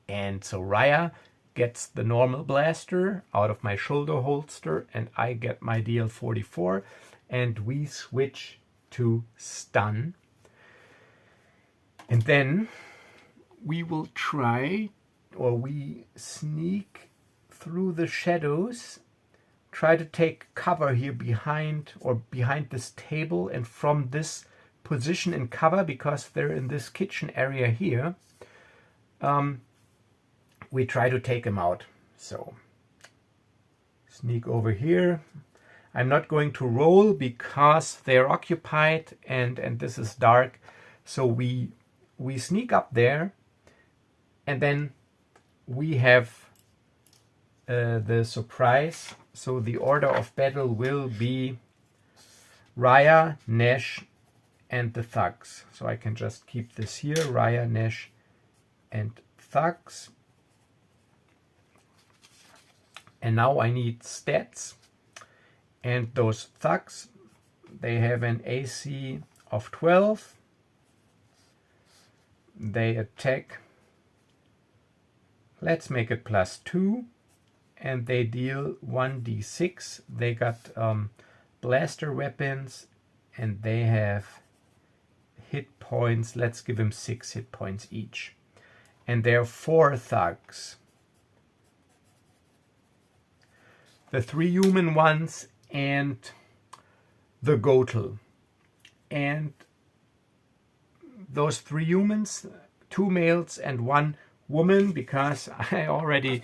And so Rhya gets the normal blaster out of my shoulder holster, and I get my DL44, and we switch to stun. And then we will try, or we sneak through the shadows, try to take cover here behind this table, and from this position in cover, because they're in this kitchen area here, we try to take him out. So sneak over here. I'm not going to roll because they're occupied and this is dark. So we sneak up there, and then we have the surprise. So the order of battle will be Rhya, Nash, and the thugs. So I can just keep this here, Rhya, Nash, and thugs. And now I need stats. And those thugs, they have an AC of 12. They attack, let's make it +2. And they deal 1d6. They got blaster weapons, and they have hit points. Let's give them 6 hit points each. And there are 4 thugs. The 3 human ones and the goatle. And those 3 humans, 2 males and 1 woman, because I already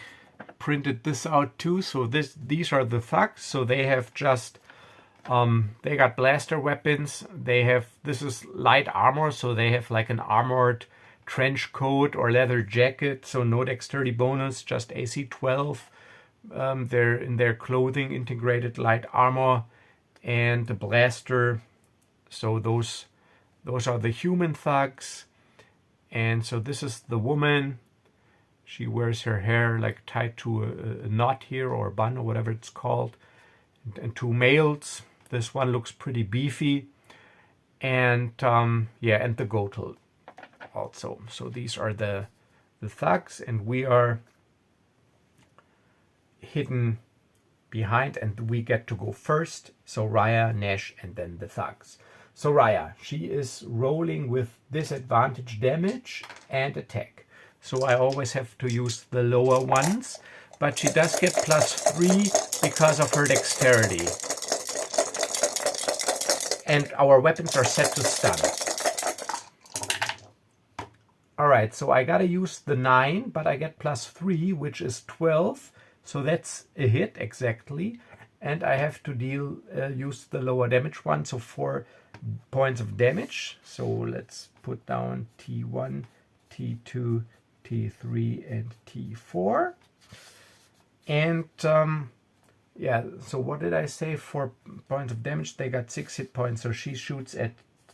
printed this out too. So these are the thugs. So they have just they got blaster weapons. They have, this is light armor, so they have like an armored trench coat or leather jacket. So no dexterity bonus, just AC 12. They're in their clothing, integrated light armor and the blaster. So those are the human thugs. And so this is the woman. She wears her hair like tied to a knot here, or a bun, or whatever it's called. And 2 males. This one looks pretty beefy. And yeah, and the goatle also. So these are the thugs, and we are hidden behind, and we get to go first. So Rhya, Nash, and then the thugs. So Rhya, she is rolling with disadvantage damage and attack. So I always have to use the lower ones, but she does get +3 because of her dexterity. And our weapons are set to stun. Alright, so I gotta use the 9, but I get +3, which is 12. So that's a hit exactly. And I have to use the lower damage one, so 4 points of damage. So let's put down T1, T2, T3, and T4. And yeah, so what did I say? 4 points of damage. They got 6 hit points. So she shoots at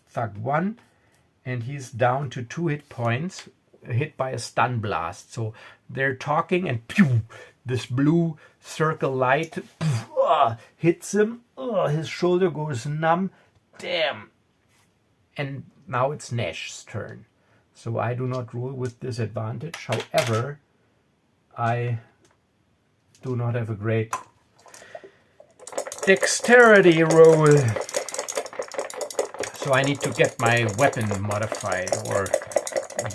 Thug 1, and he's down to 2 hit points, hit by a stun blast. So they're talking, and pew, this blue circle light hits him. His shoulder goes numb. Damn. And now it's Nash's turn. So I do not roll with disadvantage. However, I do not have a great dexterity roll. So I need to get my weapon modified, or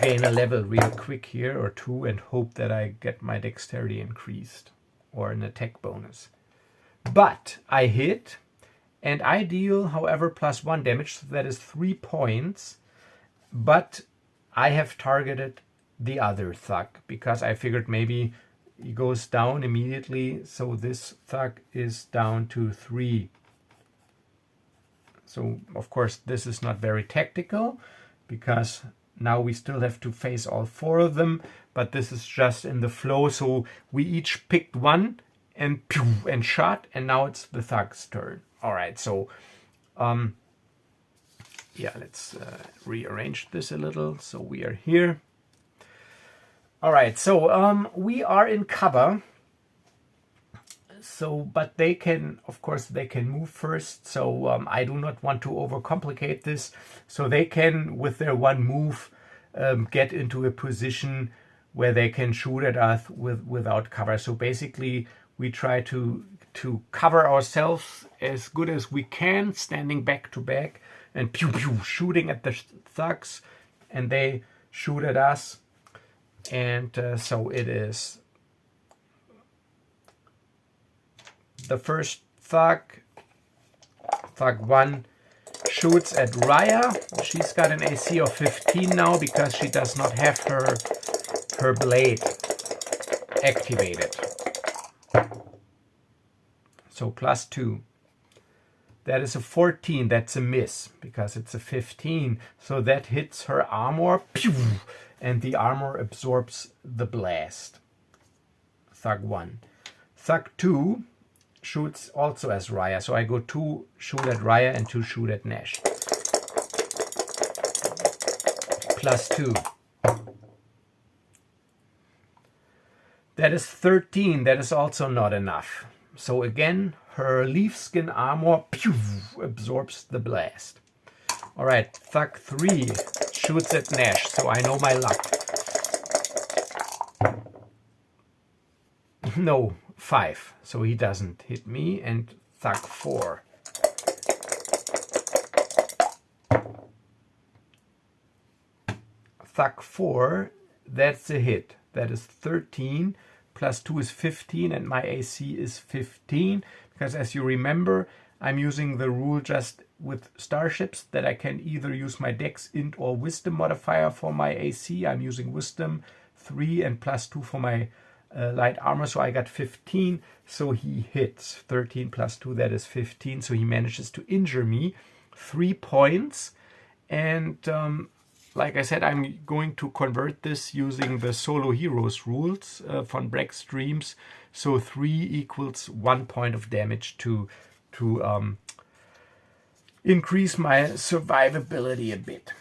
gain a level real quick here or two and hope that I get my dexterity increased or an attack bonus. But I hit, and I deal, however, +1 damage, so that is 3 points. But I have targeted the other thug because I figured maybe he goes down immediately, so this thug is down to 3. So, of course, this is not very tactical because now we still have to face all 4 of them, but this is just in the flow. So we each picked one and pew, and shot, and now it's the thug's turn. All right, so yeah, let's rearrange this a little. So we are here. All right, so we are in cover. So, but they can, of course, they can move first. So I do not want to overcomplicate this. So they can, with their one move, get into a position where they can shoot at us without cover. So basically, we try to cover ourselves as good as we can, standing back to back and pew pew shooting at the thugs, and they shoot at us. And so it is the first thug. Thug 1 shoots at Rhya. She's got an AC of 15 now because she does not have her blade activated. So +2. That is a 14. That's a miss because it's a 15. So that hits her armor. Pew! And the armor absorbs the blast. Thug 1. Thug 2 shoots also as Rhya. So I go 2 shoot at Rhya and 2 shoot at Nash. +2. That is 13. That is also not enough. So again, her leaf skin armor pew, absorbs the blast. All right, Thug 3 shoots at Nash, so I know my luck. No, 5, so he doesn't hit me. And Thug 4. Thug 4, that's a hit. That is 13. +2 is 15, and my AC is 15. Because as you remember, I'm using the rule just with starships that I can either use my Dex, Int, or Wisdom modifier for my AC. I'm using Wisdom 3 and +2 for my light armor, so I got 15. So he hits 13 +2, that is 15. So he manages to injure me 3 points. And like I said, I'm going to convert this using the Solo Heroes rules von Breck's Dreams. So 3 equals 1 point of damage to increase my survivability a bit.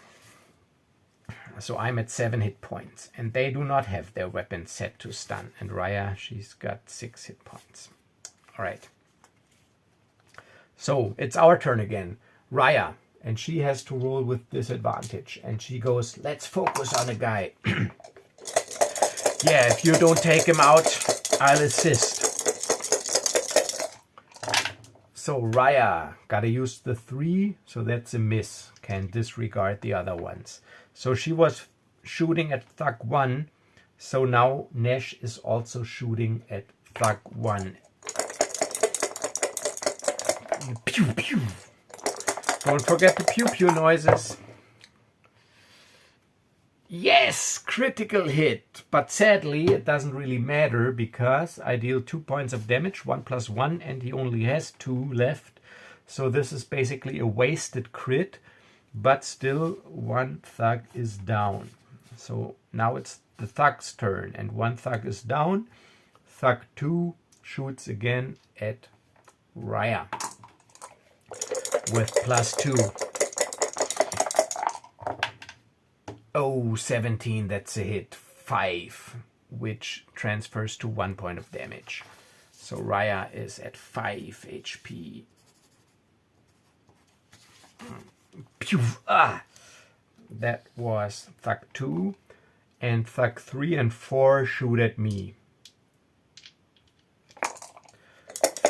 So I'm at 7 hit points, and they do not have their weapon set to stun. And Rhya, she's got 6 hit points. All right. So it's our turn again. Rhya, and she has to roll with disadvantage. And she goes, let's focus on a guy. Yeah, if you don't take him out, I'll assist. So Rhya, gotta use the 3, so that's a miss. Can disregard the other ones. So she was shooting at Thug 1, so now Nash is also shooting at Thug 1. Pew pew. Don't forget the pew pew noises. Yes, critical hit, but sadly it doesn't really matter because I deal 2 points of damage, 1 + 1, and he only has 2 left. So this is basically a wasted crit, but still 1 thug is down. So now it's the thug's turn, and 1 thug is down. Thug 2 shoots again at Rhya with +2. Oh, 17, that's a hit. 5, which transfers to 1 point of damage. So Rhya is at 5 HP. Pew! Ah! That was Thug 2. And Thug 3 and 4 shoot at me.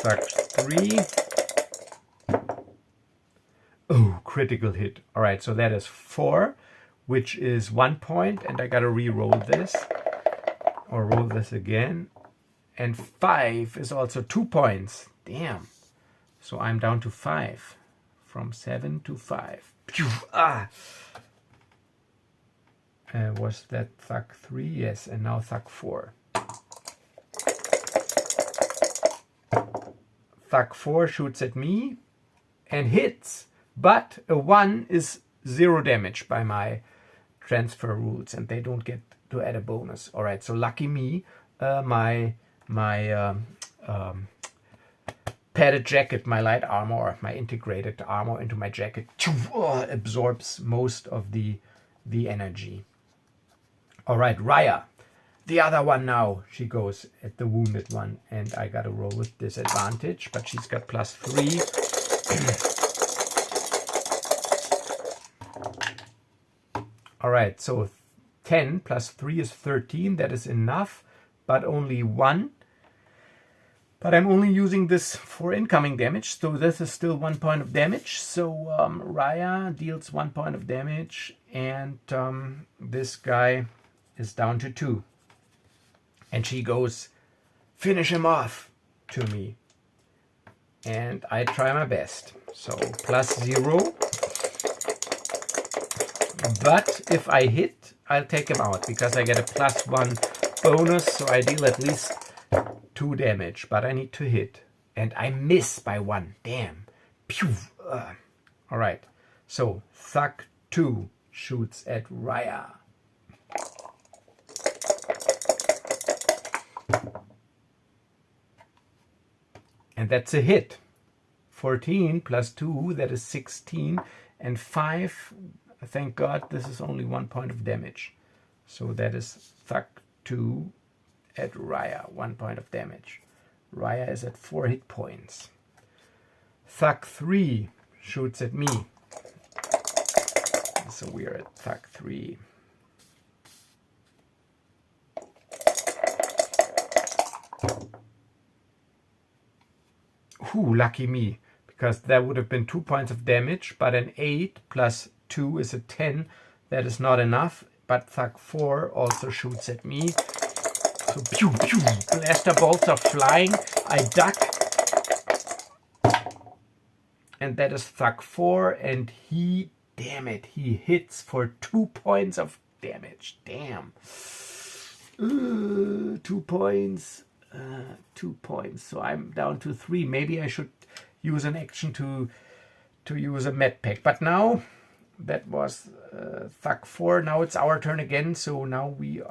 Thug 3. Oh, critical hit. Alright, so that is 4. which is 1 point, and I gotta re-roll this, or roll this again. And 5 is also 2 points. Damn. So I'm down to 5. From 7 to 5. Pew! Ah! Was that Thug 3? Yes, and now Thug 4. Thug 4 shoots at me and hits, but a 1 is 0 damage by my transfer rules, and they don't get to add a bonus. All right, so lucky me, my padded jacket, my light armor, my integrated armor into my jacket absorbs most of the energy. All right, Rhya, the other one now. She goes at the wounded one, and I gotta roll with disadvantage, but she's got +3. All right, so 10 plus 3 is 13. That is enough, but only 1. But I'm only using this for incoming damage, so this is still 1 point of damage. So Rhya deals 1 point of damage, and this guy is down to 2. And she goes, finish him off to me. And I try my best. So +0. But if I hit, I'll take him out because I get a +1 bonus. So I deal at least 2 damage. But I need to hit. And I miss by 1. Damn. Pew. All right. So Thug 2 shoots at Rhya. And that's a hit. 14 plus 2, that is 16. And 5, thank God, this is only 1 point of damage. So that is Thug 2 at Rhya, 1 point of damage. Rhya is at 4 hit points. Thug 3 shoots at me. So we're at Thug 3. Lucky me, because that would have been 2 points of damage, but an 8 plus 2 is a 10. That is not enough, but Thug 4 also shoots at me. So pew pew, blaster bolts are flying. I duck, and that is Thug 4, and he, damn it, he hits for 2 points of damage. Damn. 2 points. 2 points, so I'm down to 3. Maybe I should use an action to use a med pack. But now that was Thug 4. Now it's our turn again. So now we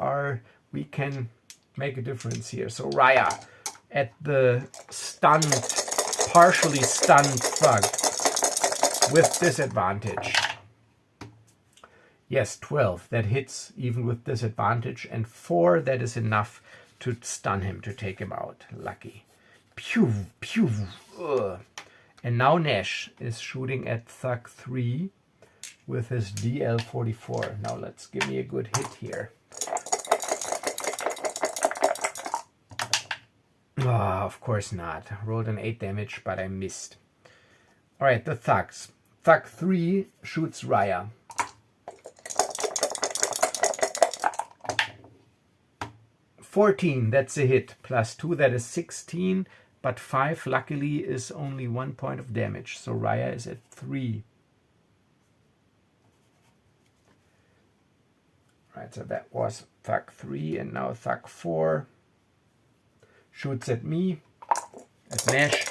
can make a difference here. So Rhya at the partially stunned Thug with disadvantage. Yes, 12. That hits even with disadvantage, and 4. That is enough to stun him, to take him out. Lucky. Pew, pew. And now Nash is shooting at Thug 3 with his DL44. Now let's give me a good hit here. Of course not. Rolled an 8 damage, but I missed. All right, the Thugs. Thug 3 shoots Rhya. 14, that's a hit. Plus 2, that is 16. But 5, luckily, is only 1 point of damage. So Rhya is at 3. Right, so that was Thug 3. And now Thug 4 shoots at me, at Nash.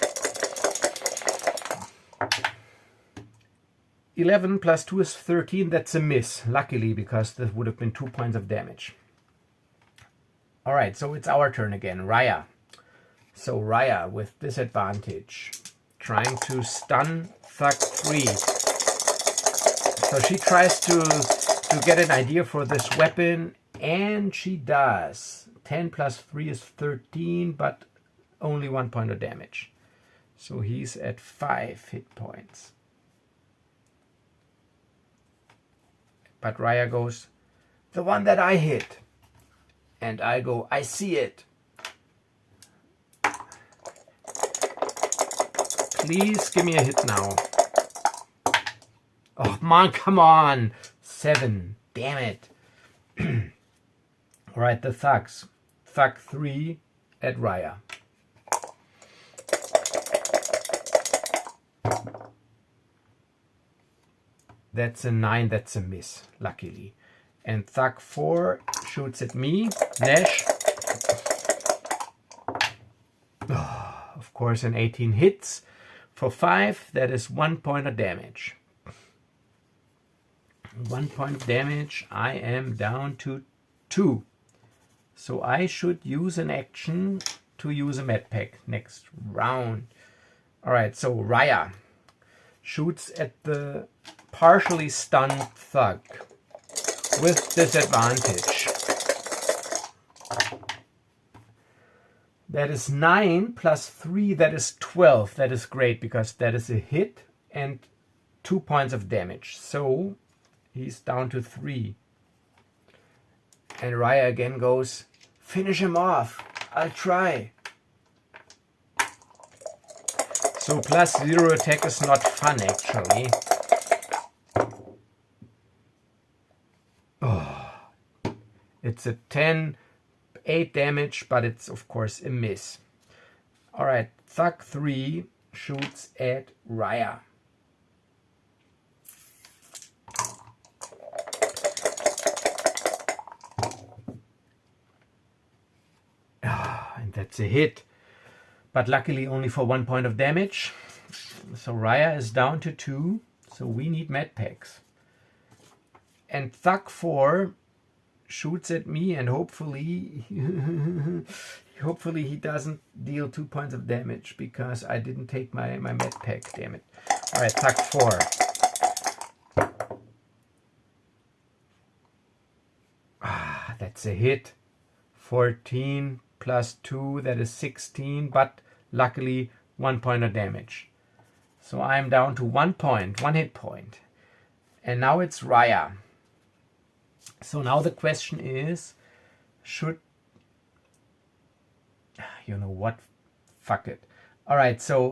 11 plus 2 is 13. That's a miss, luckily, because that would have been 2 points of damage. All right, so it's our turn again. Rhya. So Rhya with disadvantage, trying to stun Thug 3. So she tries to get an idea for this weapon, and she does. 10 plus 3 is 13, but only 1 point of damage. So he's at 5 hit points. But Rhya goes, the one that I hit. And I go, I see it. Please give me a hit now. Oh, man, come on. 7. Damn it. All right, the thugs. Thug 3 at Rhya. That's a 9, that's a miss, luckily. And Thug 4 shoots at me. Nash. Oh, of course, an 18 hits. For 5, that is 1 point of damage. 1 point of damage. I am down to 2. So I should use an action to use a medpack next round. Alright, so Rhya shoots at the partially stunned thug with disadvantage. That is 9 plus 3, that is 12. That is great because that is a hit and 2 points of damage. So he's down to 3. And Rhya again goes, finish him off. I'll try. So +0 attack is not fun actually. Oh, it's a 10, 8 damage, but it's of course a miss. Alright, Thug 3 shoots at Rhya. And that's a hit. But luckily only for 1 point of damage. So Rhya is down to 2. So we need medpacks. And Thug 4 shoots at me and hopefully he doesn't deal 2 points of damage because I didn't take my medpack, damn it. Alright, Thug 4. Ah, that's a hit. 14 plus 2, that is 16, but luckily 1 point of damage. So I'm down to 1 point, 1 hit point. And now it's Rhya. So now the question is, should, you know what, fuck it. Alright, so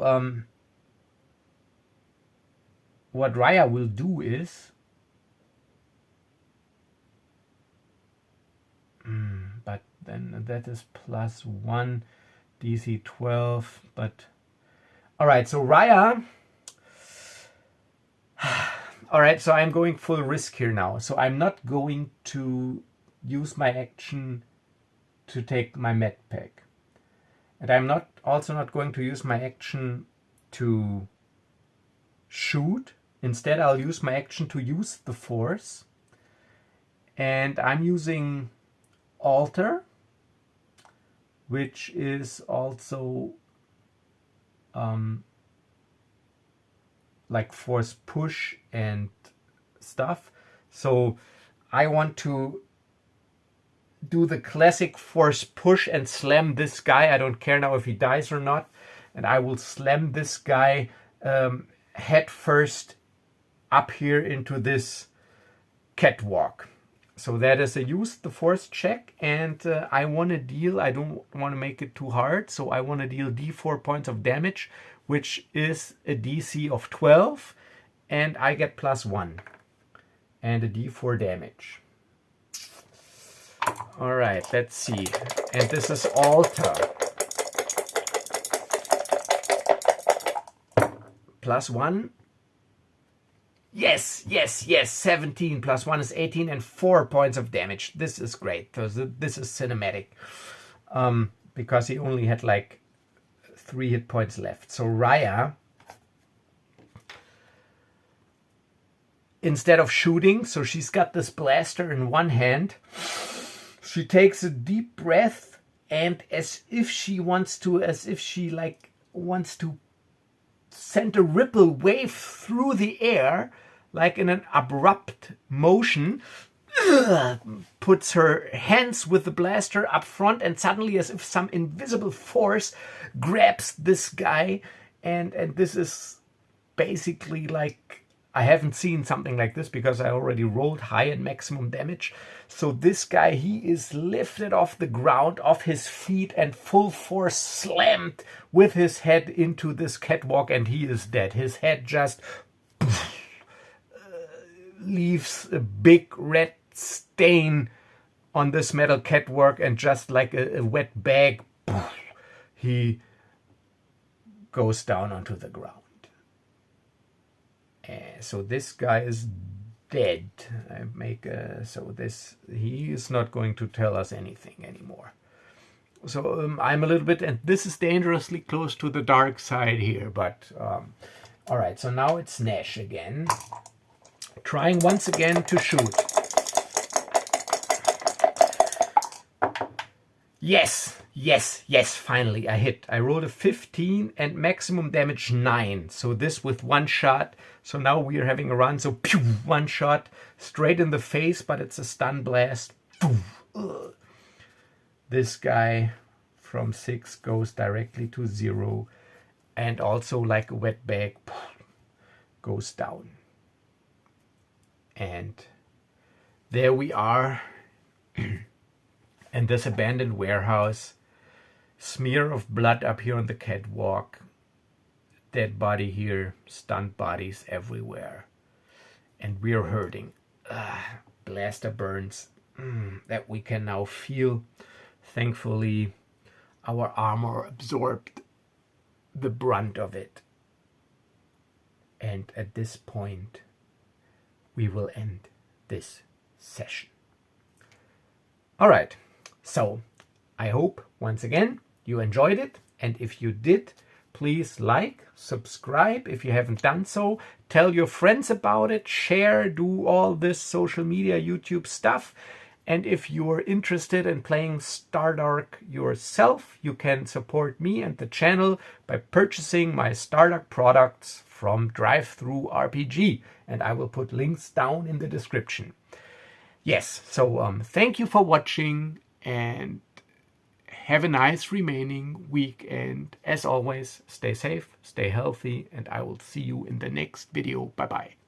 what Rhya will do is, but then that is +1 DC 12, but alright, so Rhya, alright, so I'm going full risk here now. So I'm not going to use my action to take my medpack. And I'm also not going to use my action to shoot. Instead, I'll use my action to use the force. And I'm using alter, which is also like force push and stuff. So I want to do the classic force push and slam this guy. I don't care now if he dies or not. And I will slam this guy head first up here into this catwalk. So that is a use the force check, and I want to deal, I don't want to make it too hard, so I want to deal d4 points of damage, which is a DC of 12, and I get +1, and a d4 damage. Alright, let's see, and this is alter. +1. Yes, 17 plus 1 is 18 and 4 points of damage. This is great. This is cinematic. Because he only had like 3 hit points left. So Rhya, instead of shooting, so she's got this blaster in one hand, she takes a deep breath, and as if she wants to send a ripple wave through the air, like in an abrupt motion, puts her hands with the blaster up front, and suddenly, as if some invisible force grabs this guy, and this is basically like, I haven't seen something like this because I already rolled high and maximum damage. So this guy, he is lifted off the ground, off his feet, and full force slammed with his head into this catwalk, and he is dead. His head just leaves a big red stain on this metal catwalk, and just like a wet bag, he goes down onto the ground. So this guy is dead. I make so this, he is not going to tell us anything anymore. So I'm a little bit, and this is dangerously close to the dark side here, but all right, so now it's Nash again, trying once again to shoot. Yes, yes, yes, finally I hit. I rolled a 15 and maximum damage 9. So this with one shot. So now we are having a run. So pew, one shot straight in the face, but it's a stun blast. This guy from 6 goes directly to 0. And also like a wet bag goes down. And there we are. And this abandoned warehouse, smear of blood up here on the catwalk, dead body here, stunned bodies everywhere. And we're hurting. Blaster burns that we can now feel. Thankfully, our armor absorbed the brunt of it. And at this point, we will end this session. All right. So, I hope, once again, you enjoyed it. And if you did, please like, subscribe if you haven't done so. Tell your friends about it, share, do all this social media, YouTube stuff. And if you are interested in playing Shadowdark yourself, you can support me and the channel by purchasing my Shadowdark products from DriveThruRPG. And I will put links down in the description. Yes, so thank you for watching. And have a nice remaining week. And as always, stay safe, stay healthy, and I will see you in the next video. Bye-bye.